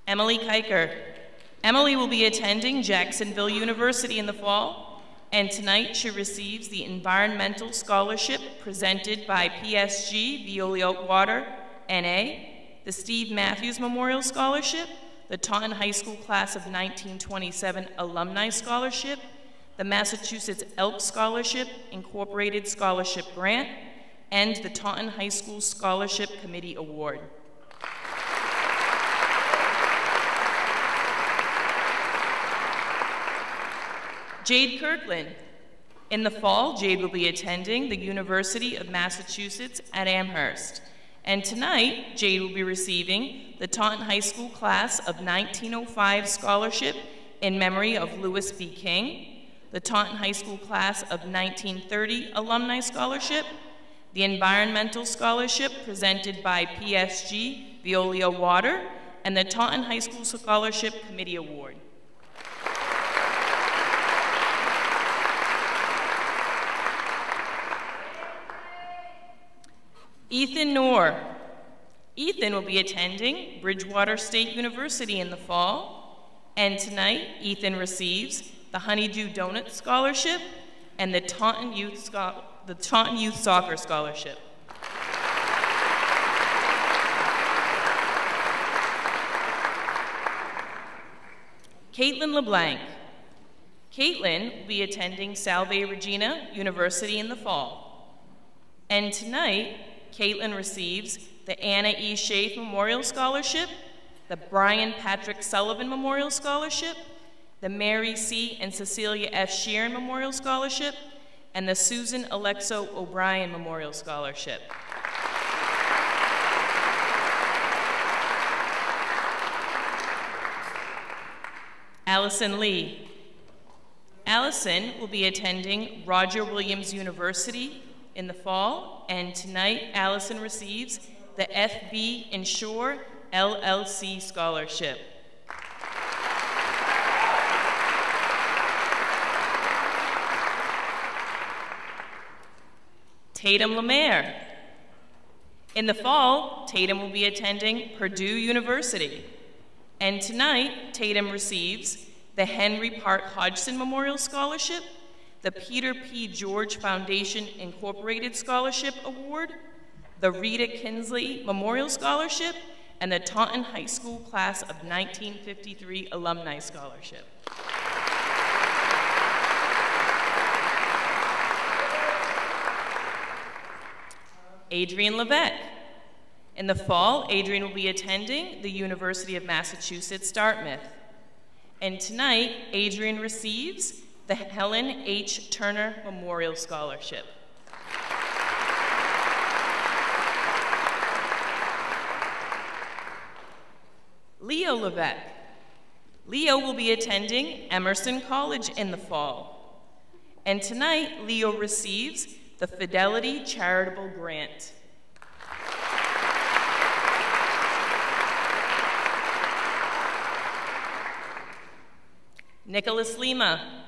Emily Kiker. Emily will be attending Jacksonville University in the fall, and tonight she receives the Environmental Scholarship presented by PSG Veolia Water, NA, the Steve Matthews Memorial Scholarship, the Taunton High School Class of 1927 Alumni Scholarship, the Massachusetts Elk Scholarship Incorporated Scholarship Grant, and the Taunton High School Scholarship Committee Award. Jade Kirkland. In the fall, Jade will be attending the University of Massachusetts at Amherst. And tonight, Jade will be receiving the Taunton High School Class of 1905 Scholarship in memory of Louis B. King, the Taunton High School Class of 1930 Alumni Scholarship, the Environmental Scholarship presented by PSG Veolia Water, and the Taunton High School Scholarship Committee Award. Ethan Noor. Ethan will be attending Bridgewater State University in the fall, and tonight Ethan receives the Honeydew Donut Scholarship and the Taunton Youth Soccer Scholarship. Caitlin LeBlanc. Caitlin will be attending Salve Regina University in the fall, and tonight Caitlin receives the Anna E. Schaaf Memorial Scholarship, the Brian Patrick Sullivan Memorial Scholarship, the Mary C. and Cecilia F. Sheeran Memorial Scholarship, and the Susan Alexo O'Brien Memorial Scholarship. Allison Lee. Allison will be attending Roger Williams University in the fall, and tonight Allison receives the FB Insure LLC Scholarship. Tatum Lemaire. In the fall, Tatum will be attending Purdue University, and tonight Tatum receives the Henry Park Hodgson Memorial Scholarship, the Peter P. George Foundation Incorporated Scholarship Award, the Rita Kinsley Memorial Scholarship, and the Taunton High School Class of 1953 Alumni Scholarship. Adrian Levesque. In the fall, Adrian will be attending the University of Massachusetts, Dartmouth. And tonight, Adrian receives the Helen H. Turner Memorial Scholarship. Leo Levesque. Leo will be attending Emerson College in the fall. And tonight, Leo receives the Fidelity Charitable Grant. Nicholas Lima.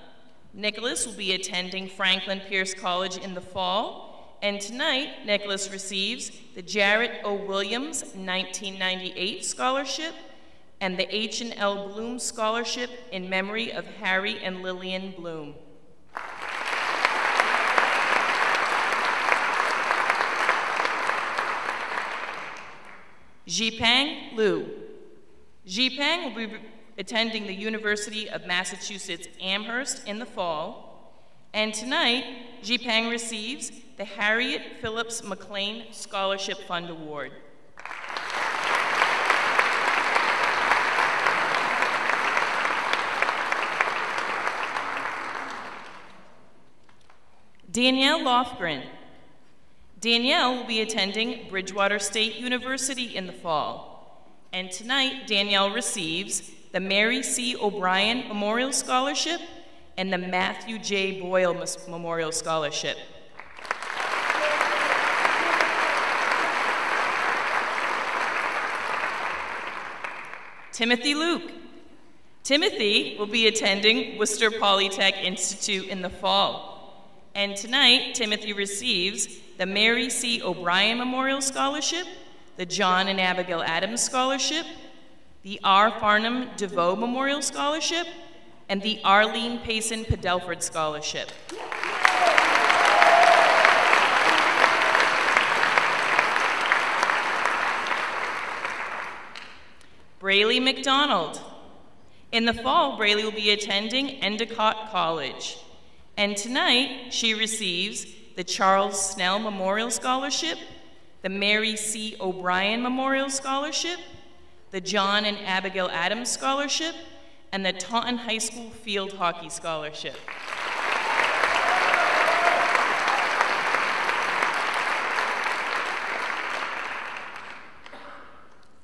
Nicholas will be attending Franklin Pierce College in the fall, and tonight Nicholas receives the Jarrett O. Williams 1998 Scholarship and the H&L Bloom Scholarship in memory of Harry and Lillian Bloom. Jipang Liu. Jipang will be attending the University of Massachusetts Amherst in the fall, and tonight Jipang receives the Harriet Phillips McLean Scholarship Fund Award. Danielle Lofgren. Danielle will be attending Bridgewater State University in the fall, and tonight Danielle receives the Mary C. O'Brien Memorial Scholarship and the Matthew J. Boyle Memorial Scholarship. Timothy Luke. Timothy will be attending Worcester Polytech Institute in the fall. And tonight, Timothy receives the Mary C. O'Brien Memorial Scholarship, the John and Abigail Adams Scholarship, the R. Farnham DeVoe Memorial Scholarship, and the Arlene Payson Padelford Scholarship. Braley Mcdonald. In the fall, Braley will be attending Endicott College. And tonight, she receives the Charles Snell Memorial Scholarship, the Mary C. O'Brien Memorial Scholarship, the John and Abigail Adams Scholarship, and the Taunton High School Field Hockey Scholarship.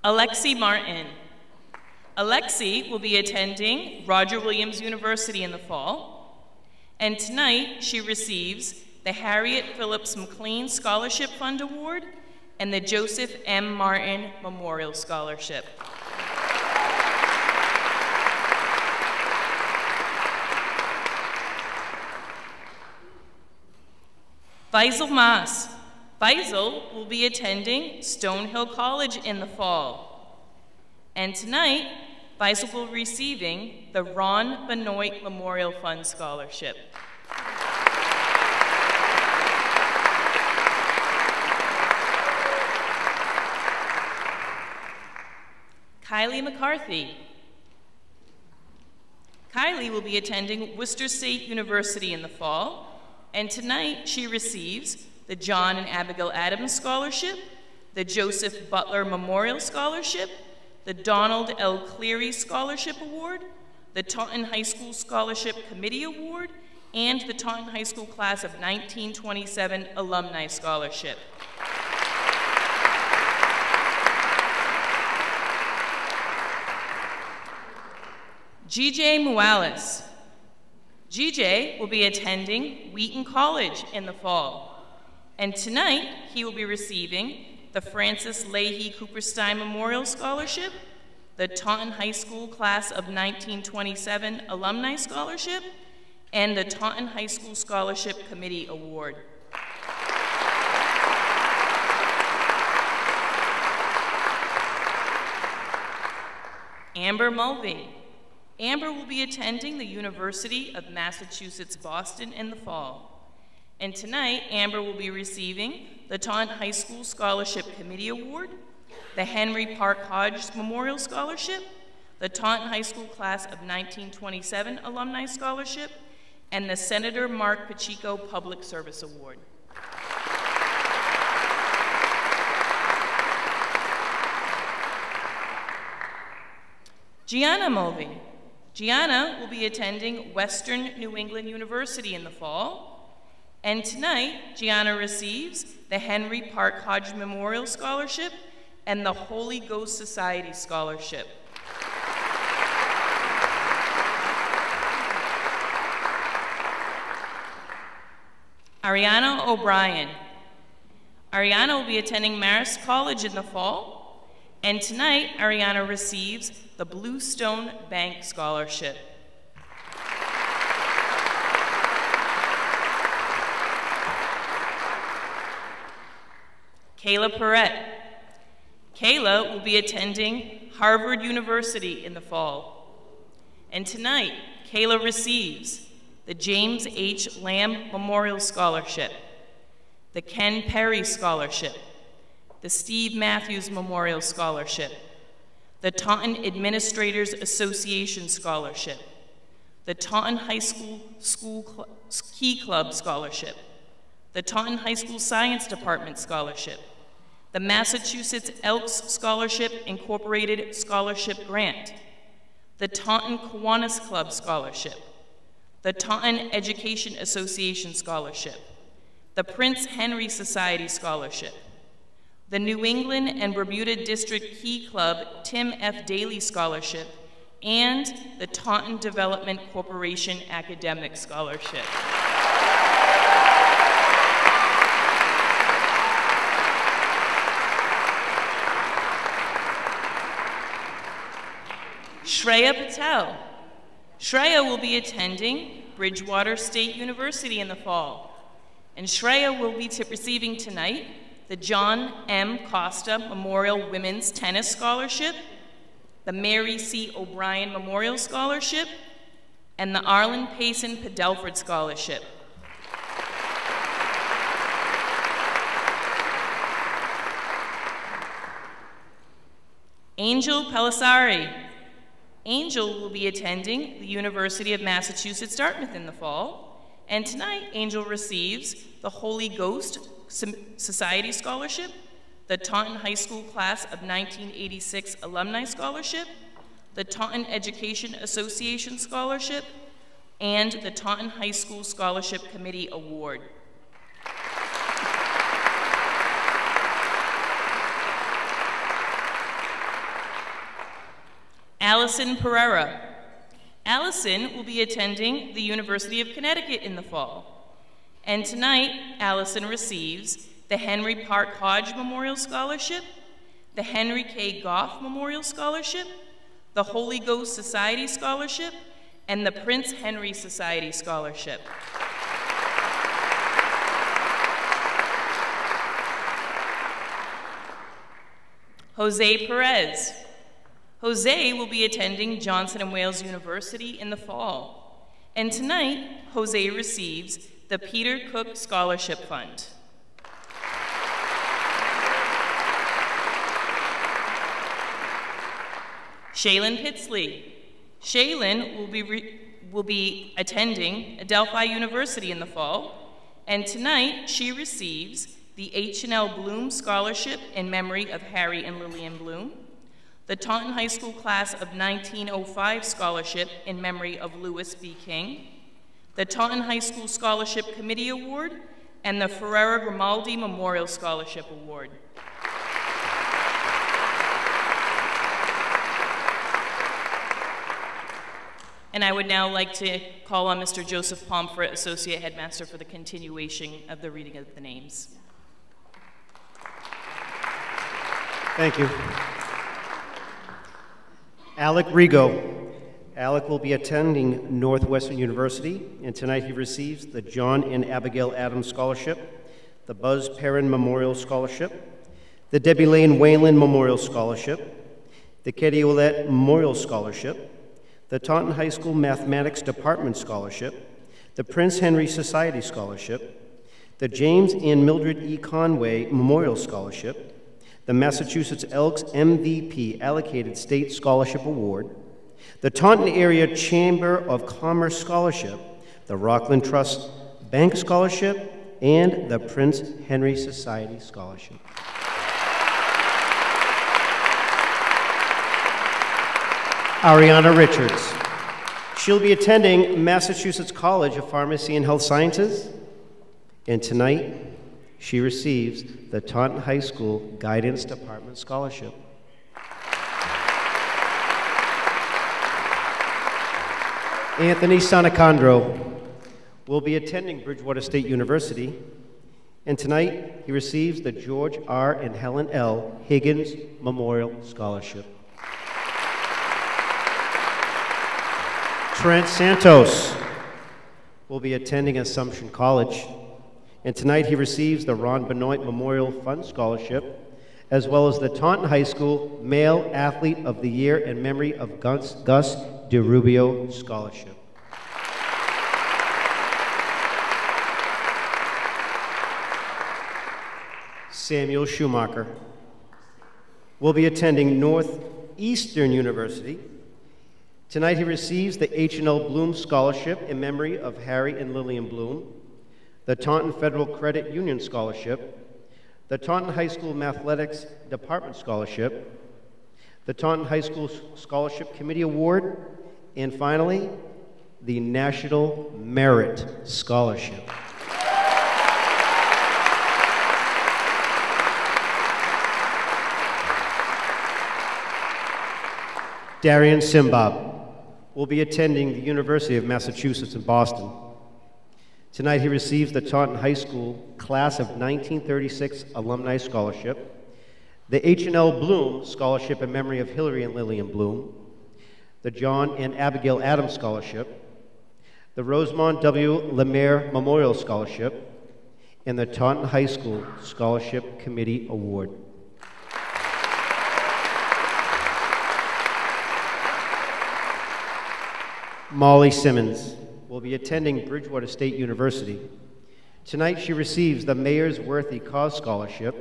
Alexi Martin. Alexi will be attending Roger Williams University in the fall, and tonight she receives the Harriet Phillips McLean Scholarship Fund Award and the Joseph M. Martin Memorial Scholarship. Faisal Mas. Faisal will be attending Stonehill College in the fall. And tonight, Faisal will be receiving the Ron Benoit Memorial Fund Scholarship. Kylie McCarthy. Kylie will be attending Worcester State University in the fall, and tonight she receives the John and Abigail Adams Scholarship, the Joseph Butler Memorial Scholarship, the Donald L. Cleary Scholarship Award, the Taunton High School Scholarship Committee Award, and the Taunton High School Class of 1927 Alumni Scholarship. GJ Mualis. GJ will be attending Wheaton College in the fall, and tonight he will be receiving the Francis Leahy Cooperstein Memorial Scholarship, the Taunton High School Class of 1927 Alumni Scholarship, and the Taunton High School Scholarship Committee Award. Amber Mulvey. Amber will be attending the University of Massachusetts Boston in the fall. And tonight, Amber will be receiving the Taunton High School Scholarship Committee Award, the Henry Park Hodge Memorial Scholarship, the Taunton High School Class of 1927 Alumni Scholarship, and the Senator Mark Pacheco Public Service Award. Gianna Mulvey. Gianna will be attending Western New England University in the fall. And tonight, Gianna receives the Henry Park Hodge Memorial Scholarship and the Holy Ghost Society Scholarship. Ariana O'Brien. Ariana will be attending Marist College in the fall, and tonight Ariana receives the Bluestone Bank Scholarship. Kayla Perrette. Kayla will be attending Harvard University in the fall, and tonight Kayla receives the James H. Lamb Memorial Scholarship, the Ken Perry Scholarship, the Steve Matthews Memorial Scholarship, the Taunton Administrators Association Scholarship, the Taunton High School Key Club Scholarship, the Taunton High School Science Department Scholarship, the Massachusetts Elks Scholarship Incorporated Scholarship Grant, the Taunton Kiwanis Club Scholarship, the Taunton Education Association Scholarship, the Prince Henry Society Scholarship, the New England and Bermuda District Key Club Tim F. Daly Scholarship, and the Taunton Development Corporation Academic Scholarship. Shreya Patel. Shreya will be attending Bridgewater State University in the fall, and Shreya will be receiving tonight the John M. Costa Memorial Women's Tennis Scholarship, the Mary C. O'Brien Memorial Scholarship, and the Arlen Payson Padelford Scholarship. Angel Pelissari. Angel will be attending the University of Massachusetts Dartmouth in the fall, and tonight Angel receives the Holy Ghost Society Scholarship, the Taunton High School Class of 1986 Alumni Scholarship, the Taunton Education Association Scholarship, and the Taunton High School Scholarship Committee Award. Allison Pereira. Allison will be attending the University of Connecticut in the fall. And tonight, Allison receives the Henry Park Hodge Memorial Scholarship, the Henry K. Goff Memorial Scholarship, the Holy Ghost Society Scholarship, and the Prince Henry Society Scholarship. Jose Perez. Jose will be attending Johnson & Wales University in the fall. And tonight, Jose receives the Peter Cook Scholarship Fund. Shaylin Pitsley. Shaylin will be attending Adelphi University in the fall. And tonight, she receives the H&L Bloom Scholarship in memory of Harry and Lillian Bloom, the Taunton High School Class of 1905 Scholarship in memory of Louis B. King, the Taunton High School Scholarship Committee Award, and the Ferrera Grimaldi Memorial Scholarship Award. And I would now like to call on Mr. Joseph Pomfret, Associate Headmaster, for the continuation of the reading of the names. Thank you. Alec Rigo. Alec will be attending Northwestern University, and tonight he receives the John and Abigail Adams Scholarship, the Buzz Perrin Memorial Scholarship, the Debbie Lane Whalen Memorial Scholarship, the Katie Ouellette Memorial Scholarship, the Taunton High School Mathematics Department Scholarship, the Prince Henry Society Scholarship, the James and Mildred E. Conway Memorial Scholarship, the Massachusetts Elks MVP Allocated State Scholarship Award, the Taunton Area Chamber of Commerce Scholarship, the Rockland Trust Bank Scholarship, and the Prince Henry Society Scholarship. Ariana Richards. She'll be attending Massachusetts College of Pharmacy and Health Sciences, and tonight she receives the Taunton High School Guidance Department Scholarship. Anthony Sanacandro will be attending Bridgewater State University, and tonight he receives the George R. and Helen L. Higgins Memorial Scholarship. Trent Santos will be attending Assumption College, and tonight he receives the Ron Benoit Memorial Fund Scholarship, as well as the Taunton High School Male Athlete of the Year in memory of Gus DeRubio Scholarship. Samuel Schumacher will be attending Northeastern University. Tonight he receives the H&L Bloom Scholarship in memory of Harry and Lillian Bloom, the Taunton Federal Credit Union Scholarship, the Taunton High School Mathletics Department Scholarship, the Taunton High School Scholarship Committee Award, and finally, the National Merit Scholarship. Darian Simbab will be attending the University of Massachusetts in Boston. Tonight he receives the Taunton High School Class of 1936 Alumni Scholarship, the H&L Bloom Scholarship in memory of Hillary and Lillian Bloom, the John and Abigail Adams Scholarship, the Rosemont W. Lemaire Memorial Scholarship, and the Taunton High School Scholarship Committee Award. Molly Simmons will be attending Bridgewater State University. Tonight she receives the Mayor's Worthy Cause Scholarship,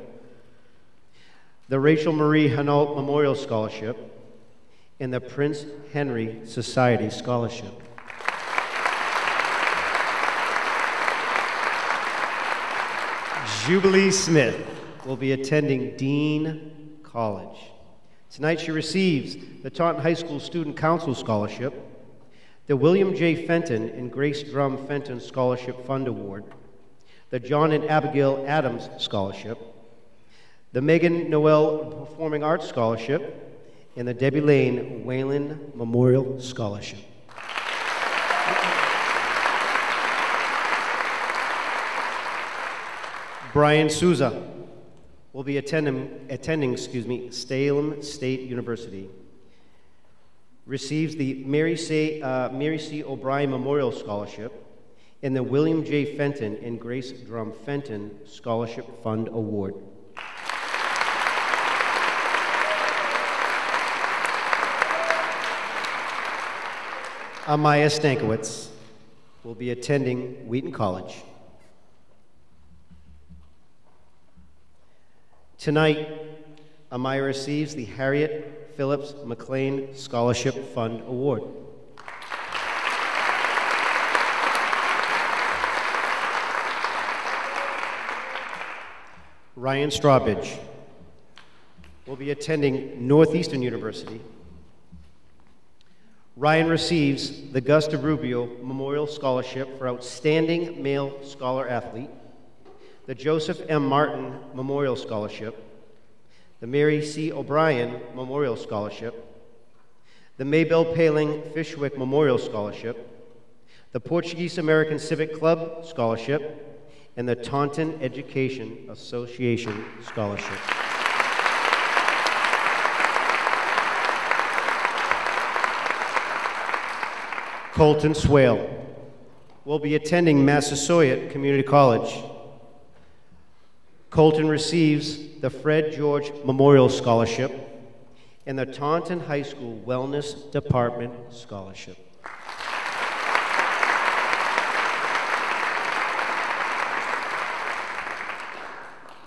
the Rachel Marie Hanault Memorial Scholarship, and the Prince Henry Society Scholarship. Jubilee Smith will be attending Dean College. Tonight she receives the Taunton High School Student Council Scholarship, the William J. Fenton and Grace Drum Fenton Scholarship Fund Award, the John and Abigail Adams Scholarship, the Megan Noel Performing Arts Scholarship, and the Debbie Lane Whalen Memorial Scholarship. Brian Souza will be attending Salem State University. Receives the Mary C. O'Brien Memorial Scholarship and the William J. Fenton and Grace Drum Fenton Scholarship Fund Award. Amaya Stankiewicz will be attending Wheaton College. Tonight, Amaya receives the Harriet Phillips McLean Scholarship Fund Award. Ryan Strawbridge will be attending Northeastern University. Ryan receives the Gus DeRubio Memorial Scholarship for Outstanding Male Scholar Athlete, the Joseph M. Martin Memorial Scholarship, the Mary C. O'Brien Memorial Scholarship, the Maybelle Paling Fishwick Memorial Scholarship, the Portuguese American Civic Club Scholarship, and the Taunton Education Association Scholarship. Colton Swale will be attending Massasoit Community College. Colton receives the Fred George Memorial Scholarship and the Taunton High School Wellness Department Scholarship.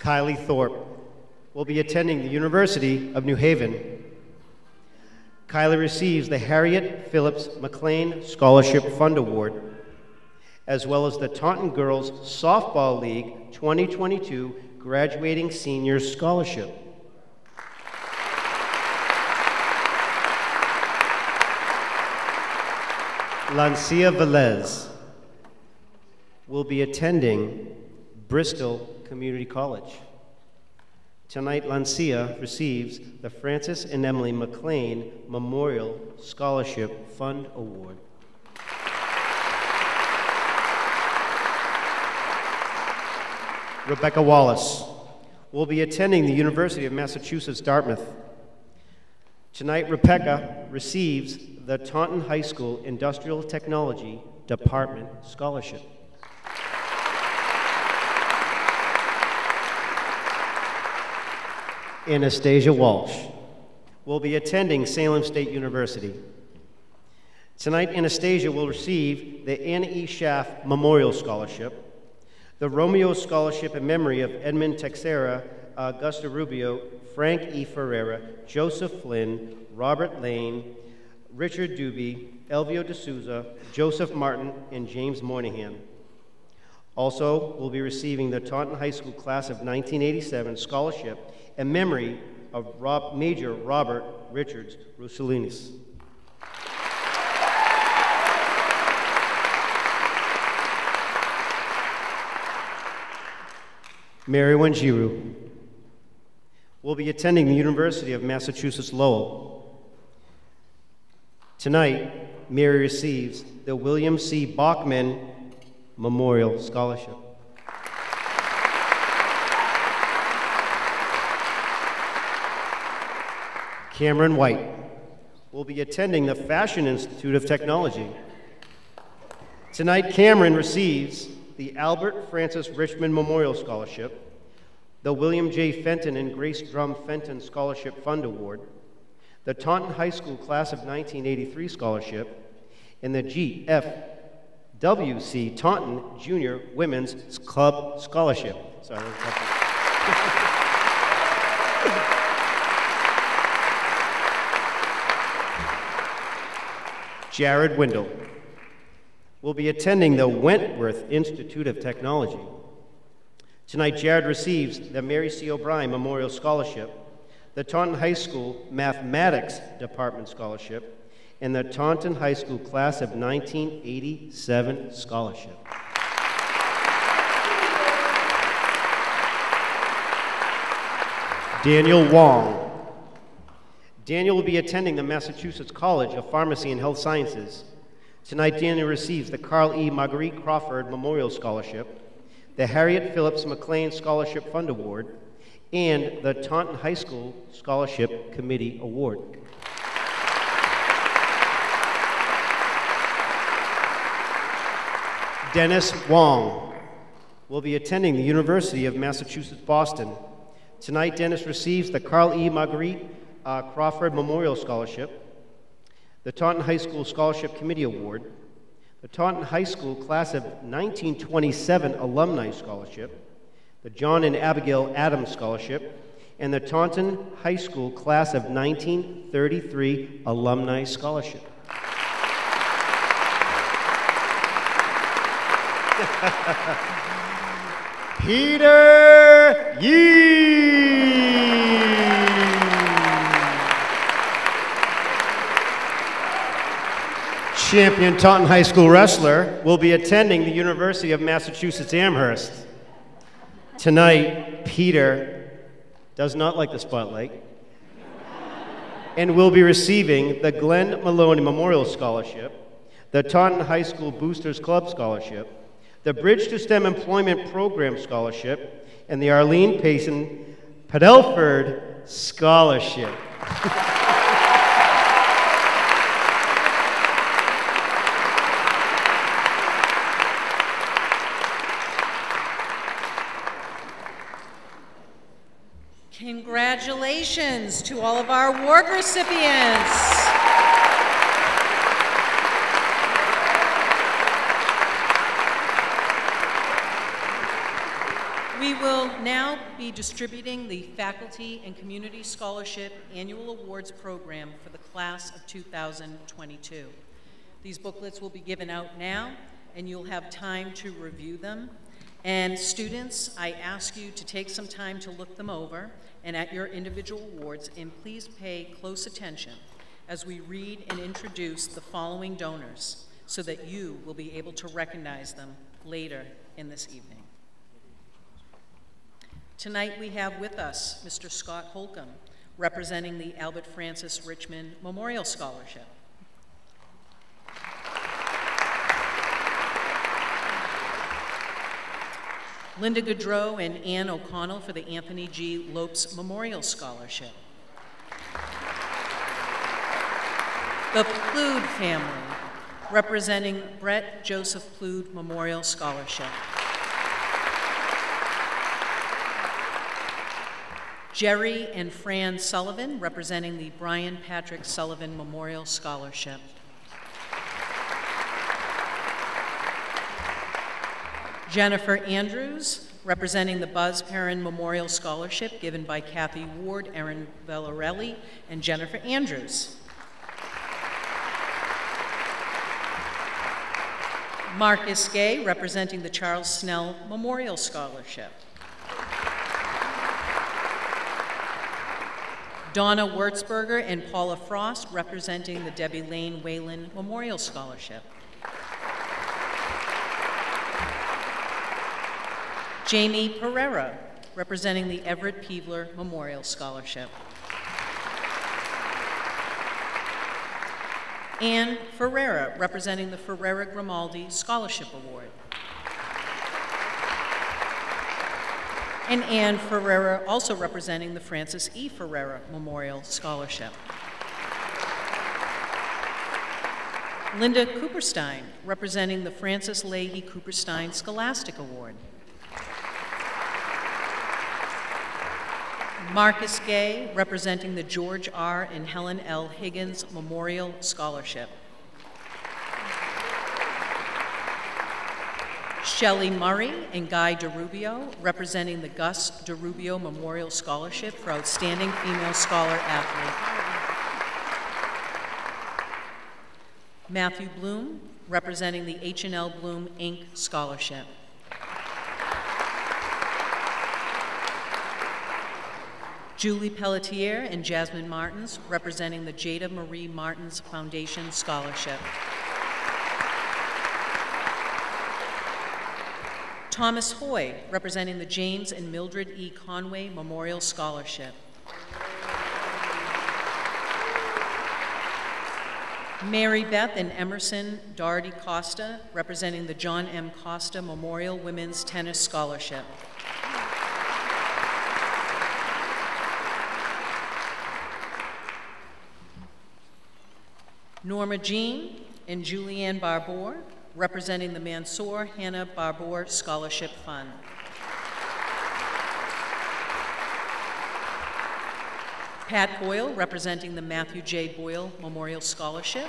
Kylie Thorpe will be attending the University of New Haven. Kylie receives the Harriet Phillips McLean Scholarship Fund Award, as well as the Taunton Girls Softball League 2022 Graduating Seniors Scholarship. Lancia Velez will be attending Bristol Community College. Tonight, Lancia receives the Francis and Emily McLean Memorial Scholarship Fund Award. Rebecca Wallace will be attending the University of Massachusetts, Dartmouth. Tonight, Rebecca receives the Taunton High School Industrial Technology Department Scholarship. Anastasia Walsh will be attending Salem State University. Tonight, Anastasia will receive the Anna E. Schaff Memorial Scholarship, the Romeo Scholarship in memory of Edmund Texera, Augusta Rubio, Frank E. Ferreira, Joseph Flynn, Robert Lane, Richard Doobie, Elvio D'Souza, Joseph Martin, and James Moynihan. Also, will be receiving the Taunton High School Class of 1987 Scholarship in memory of Major Robert Richards Roussellinis. Mary Wanjiru will be attending the University of Massachusetts Lowell. Tonight, Mary receives the William C. Bachmann Memorial Scholarship. Cameron White will be attending the Fashion Institute of Technology. Tonight, Cameron receives the Albert Francis Richmond Memorial Scholarship, the William J. Fenton and Grace Drum Fenton Scholarship Fund Award, the Taunton High School Class of 1983 Scholarship, and the GFWC Taunton Junior Women's Club Scholarship. Sorry. Jared Windle will be attending the Wentworth Institute of Technology. Tonight, Jared receives the Mary C. O'Brien Memorial Scholarship, the Taunton High School Mathematics Department Scholarship, and the Taunton High School Class of 1987 Scholarship. Daniel Wong. Daniel will be attending the Massachusetts College of Pharmacy and Health Sciences. Tonight, Daniel receives the Carl E. Marguerite Crawford Memorial Scholarship, the Harriet Phillips McLean Scholarship Fund Award, and the Taunton High School Scholarship Committee Award. Dennis Wong will be attending the University of Massachusetts, Boston. Tonight, Dennis receives the Carl E. Marguerite Crawford Memorial Scholarship, the Taunton High School Scholarship Committee Award, the Taunton High School Class of 1927 Alumni Scholarship, the John and Abigail Adams Scholarship, and the Taunton High School Class of 1933 Alumni Scholarship. Peter Yee! Champion Taunton High School wrestler will be attending the University of Massachusetts Amherst. Tonight, Peter does not like the spotlight and will be receiving the Glenn Maloney Memorial Scholarship, the Taunton High School Boosters Club Scholarship, the Bridge to STEM Employment Program Scholarship, and the Arlene Payson Padelford Scholarship. Congratulations to all of our award recipients. We will now be distributing the Faculty and Community Scholarship Annual Awards Program for the class of 2022. These booklets will be given out now, and you'll have time to review them. And students, I ask you to take some time to look them over and at your individual awards, and please pay close attention as we read and introduce the following donors. so that you will be able to recognize them later in this evening. Tonight we have with us Mr. Scott Holcomb, representing the Albert Francis Richmond Memorial Scholarship. Linda Gaudreau and Ann O'Connell for the Anthony G. Lopes Memorial Scholarship. The Plood family, representing Brett Joseph Plood Memorial Scholarship. Jerry and Fran Sullivan, representing the Brian Patrick Sullivan Memorial Scholarship. Jennifer Andrews, representing the Buzz Perrin Memorial Scholarship given by Kathy Ward, Erin Vellarelli, and Jennifer Andrews. Marcus Gay, representing the Charles Snell Memorial Scholarship. Donna Wurtzberger and Paula Frost, representing the Debbie Lane Whalen Memorial Scholarship. Jamie Pereira, representing the Everett Peevler Memorial Scholarship. Ann Ferreira, representing the Ferreira Grimaldi Scholarship Award. And Ann Ferreira, also representing the Francis E. Ferreira Memorial Scholarship. Linda Cooperstein, representing the Francis Leahy Cooperstein Scholastic Award. Marcus Gay, representing the George R. and Helen L. Higgins Memorial Scholarship. Shelley Murray and Guy DeRubio, representing the Gus DeRubio Memorial Scholarship for Outstanding Female Scholar Athlete. Matthew Bloom, representing the H&L Bloom, Inc. Scholarship. Julie Pelletier and Jasmine Martins, representing the Jada Marie Martins Foundation Scholarship. Thomas Hoy, representing the James and Mildred E. Conway Memorial Scholarship. Mary Beth and Emerson Doherty Costa, representing the John M. Costa Memorial Women's Tennis Scholarship. Norma Jean and Julianne Barbour, representing the Mansour Hannah Barbour Scholarship Fund. Pat Boyle, representing the Matthew J. Boyle Memorial Scholarship.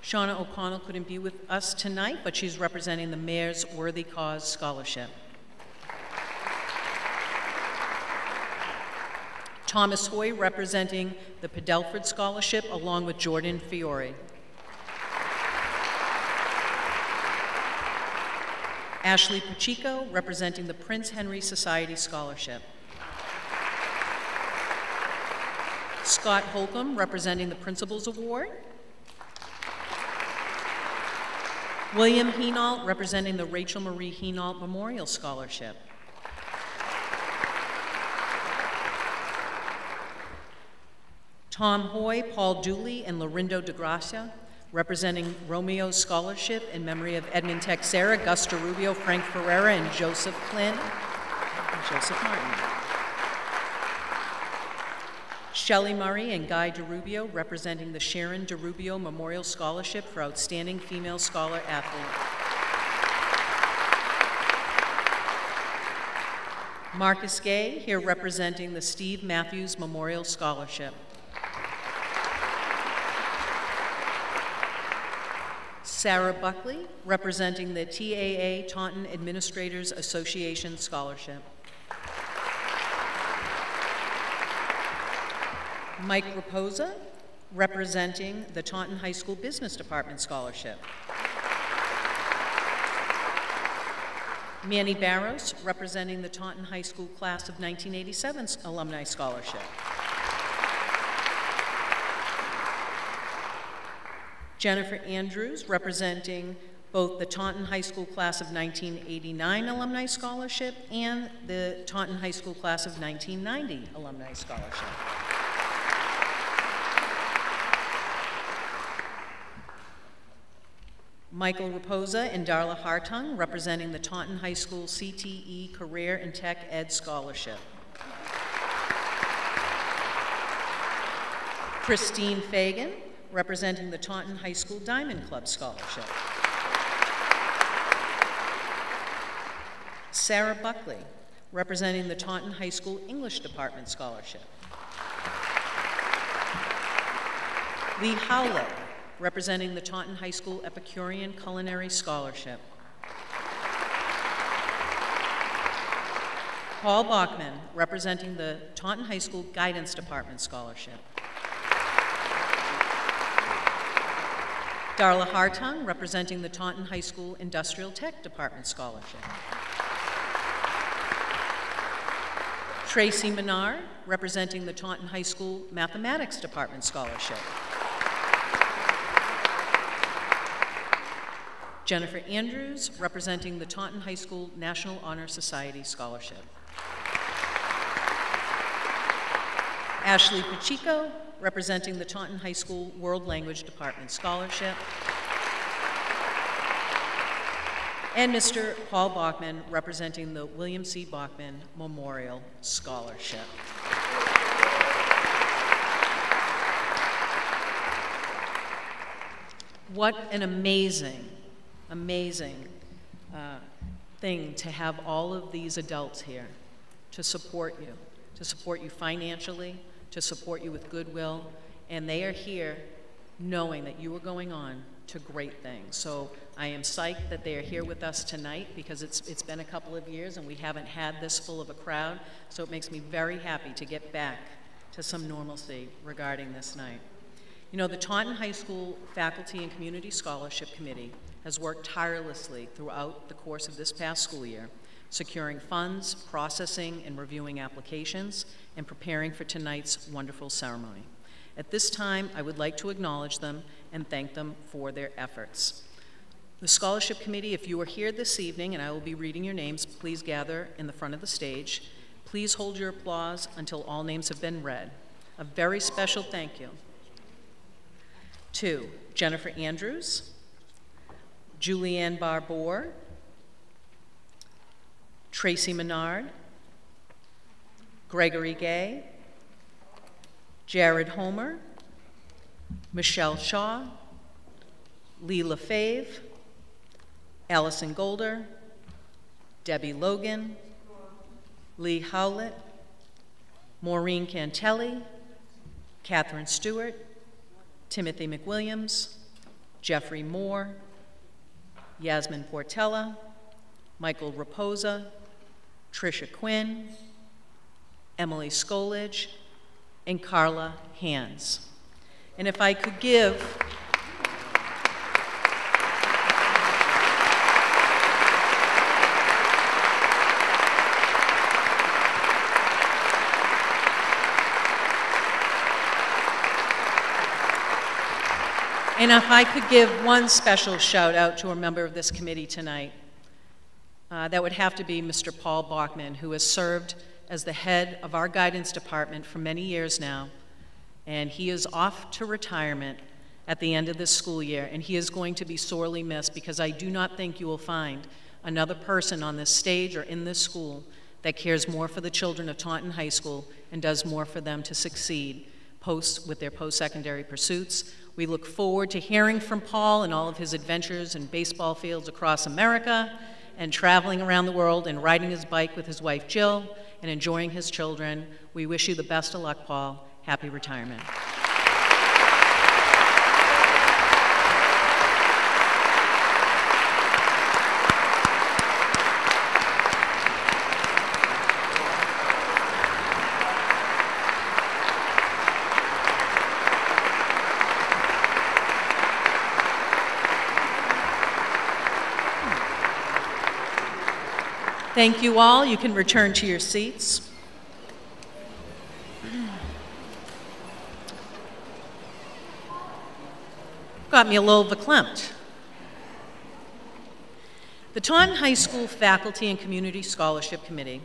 Shauna O'Connell couldn't be with us tonight, but she's representing the Mayor's Worthy Cause Scholarship. Thomas Hoy, representing the Padelford Scholarship, along with Jordan Fiore. Ashley Pacheco, representing the Prince Henry Society Scholarship. Scott Holcomb, representing the Principals Award. William Henault, representing the Rachel Marie Henault Memorial Scholarship. Tom Hoy, Paul Dooley, and Lorindo DeGracia, representing Romeo's Scholarship in memory of Edmund Texera, Gus DeRubio, Frank Ferreira, and Joseph Flynn, and Joseph Martin. Shelley Murray and Guy DeRubio, representing the Sharon DeRubio Memorial Scholarship for Outstanding Female Scholar Athlete. Marcus Gay, here representing the Steve Matthews Memorial Scholarship. Sarah Buckley, representing the TAA Taunton Administrators Association Scholarship. Mike Raposa, representing the Taunton High School Business Department Scholarship. Manny Barros, representing the Taunton High School Class of 1987 Alumni Scholarship. Jennifer Andrews, representing both the Taunton High School Class of 1989 Alumni Scholarship and the Taunton High School Class of 1990 Alumni Scholarship. Michael Raposa and Darla Hartung, representing the Taunton High School CTE Career and Tech Ed Scholarship. Christine Fagan, representing the Taunton High School Diamond Club Scholarship. Sarah Buckley, representing the Taunton High School English Department Scholarship. Lee Howlett, representing the Taunton High School Epicurean Culinary Scholarship. Paul Bachmann, representing the Taunton High School Guidance Department Scholarship. Darla Hartung, representing the Taunton High School Industrial Tech Department Scholarship. Tracy Menard, representing the Taunton High School Mathematics Department Scholarship. Jennifer Andrews, representing the Taunton High School National Honor Society Scholarship. Ashley Pacheco, representing the Taunton High School World Language Department Scholarship. And Mr. Paul Bachmann, representing the William C. Bachmann Memorial Scholarship. What an amazing thing to have all of these adults here to support you financially, to support you with goodwill, and they are here knowing that you are going on to great things. So I am psyched that they are here with us tonight because it's been a couple of years and we haven't had this full of a crowd, so it makes me very happy to get back to some normalcy regarding this night. You know, the Taunton High School Faculty and Community Scholarship Committee has worked tirelessly throughout the course of this past school year, securing funds, processing and reviewing applications, and preparing for tonight's wonderful ceremony. At this time, I would like to acknowledge them and thank them for their efforts. The Scholarship Committee, if you are here this evening, and I will be reading your names, please gather in the front of the stage. Please hold your applause until all names have been read. A very special thank you to Jennifer Andrews, Julianne Barbour, Tracy Menard, Gregory Gay, Jared Homer, Michelle Shaw, Lee LaFave, Allison Golder, Debbie Logan, Lee Howlett, Maureen Cantelli, Catherine Stewart, Timothy McWilliams, Jeffrey Moore, Yasmin Portella, Michael Raposa, Tricia Quinn, Emily Skolage, and Carla Hans. And if I could give one special shout out to a member of this committee tonight, that would have to be Mr. Paul Bachmann, who has served as the head of our guidance department for many years now, and he is off to retirement at the end of this school year, and he is going to be sorely missed because I do not think you will find another person on this stage or in this school that cares more for the children of Taunton High School and does more for them to succeed with their post-secondary pursuits. We look forward to hearing from Paul and all of his adventures in baseball fields across America and traveling around the world and riding his bike with his wife Jill and enjoying his children. We wish you the best of luck, Paul. Happy retirement. Thank you all. You can return to your seats. I'm got me a little verklempt. The Taunton High School Faculty and Community Scholarship Committee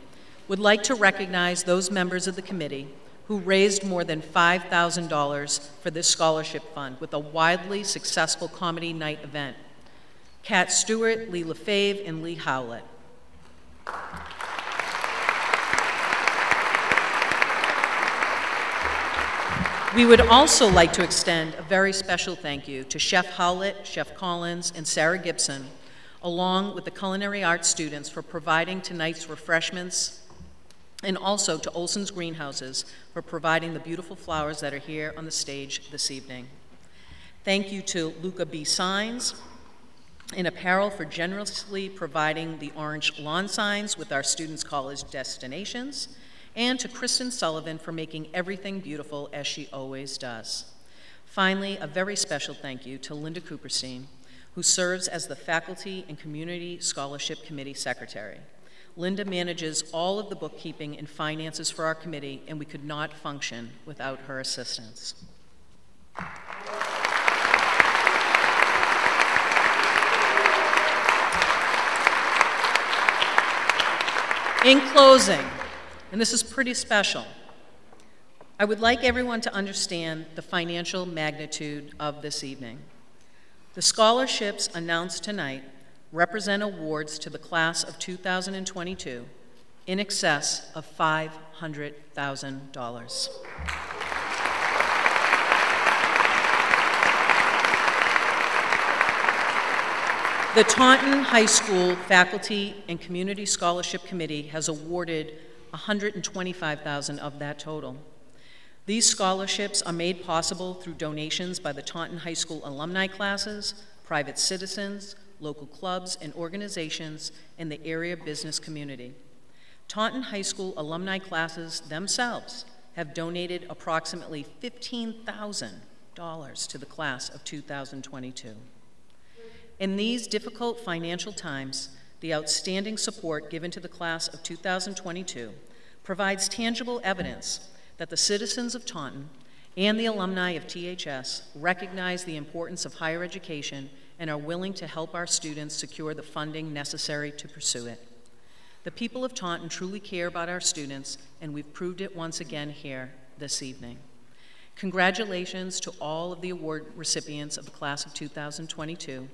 would like to recognize those members of the committee who raised more than $5,000 for this scholarship fund with a wildly successful comedy night event. Kat Stewart, Lee LaFave, and Lee Howlett. We would also like to extend a very special thank you to Chef Howlett, Chef Collins, and Sarah Gibson, along with the culinary arts students for providing tonight's refreshments, and also to Olson's Greenhouses for providing the beautiful flowers that are here on the stage this evening. Thank you to Luca B. Signs in Apparel for generously providing the orange lawn signs with our students' college destinations, and to Kristen Sullivan for making everything beautiful as she always does. Finally, a very special thank you to Linda Cooperstein, who serves as the Faculty and Community Scholarship Committee Secretary. Linda manages all of the bookkeeping and finances for our committee, and we could not function without her assistance. In closing, and this is pretty special, I would like everyone to understand the financial magnitude of this evening. The scholarships announced tonight represent awards to the class of 2022 in excess of $500,000. The Taunton High School Faculty and Community Scholarship Committee has awarded $125,000 of that total. These scholarships are made possible through donations by the Taunton High School alumni classes, private citizens, local clubs and organizations, and the area business community. Taunton High School alumni classes themselves have donated approximately $15,000 to the class of 2022. In these difficult financial times, the outstanding support given to the class of 2022 provides tangible evidence that the citizens of Taunton and the alumni of THS recognize the importance of higher education and are willing to help our students secure the funding necessary to pursue it. The people of Taunton truly care about our students, and we've proved it once again here this evening. Congratulations to all of the award recipients of the class of 2022.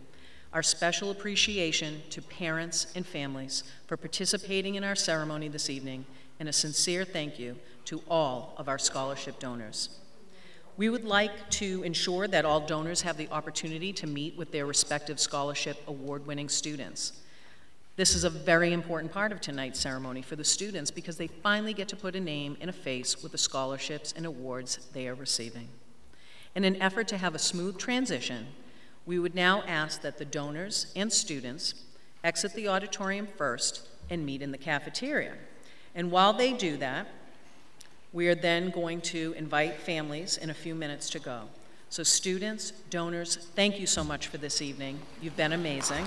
Our special appreciation to parents and families for participating in our ceremony this evening, and a sincere thank you to all of our scholarship donors. We would like to ensure that all donors have the opportunity to meet with their respective scholarship award-winning students. This is a very important part of tonight's ceremony for the students because they finally get to put a name and a face with the scholarships and awards they are receiving. In an effort to have a smooth transition, we would now ask that the donors and students exit the auditorium first and meet in the cafeteria. And while they do that, we are then going to invite families in a few minutes to go. So students, donors, thank you so much for this evening. You've been amazing.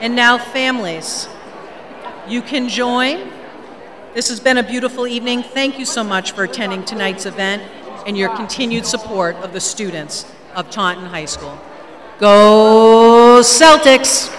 And now, families, you can join. This has been a beautiful evening. Thank you so much for attending tonight's event and your continued support of the students of Taunton High School. Go Celtics!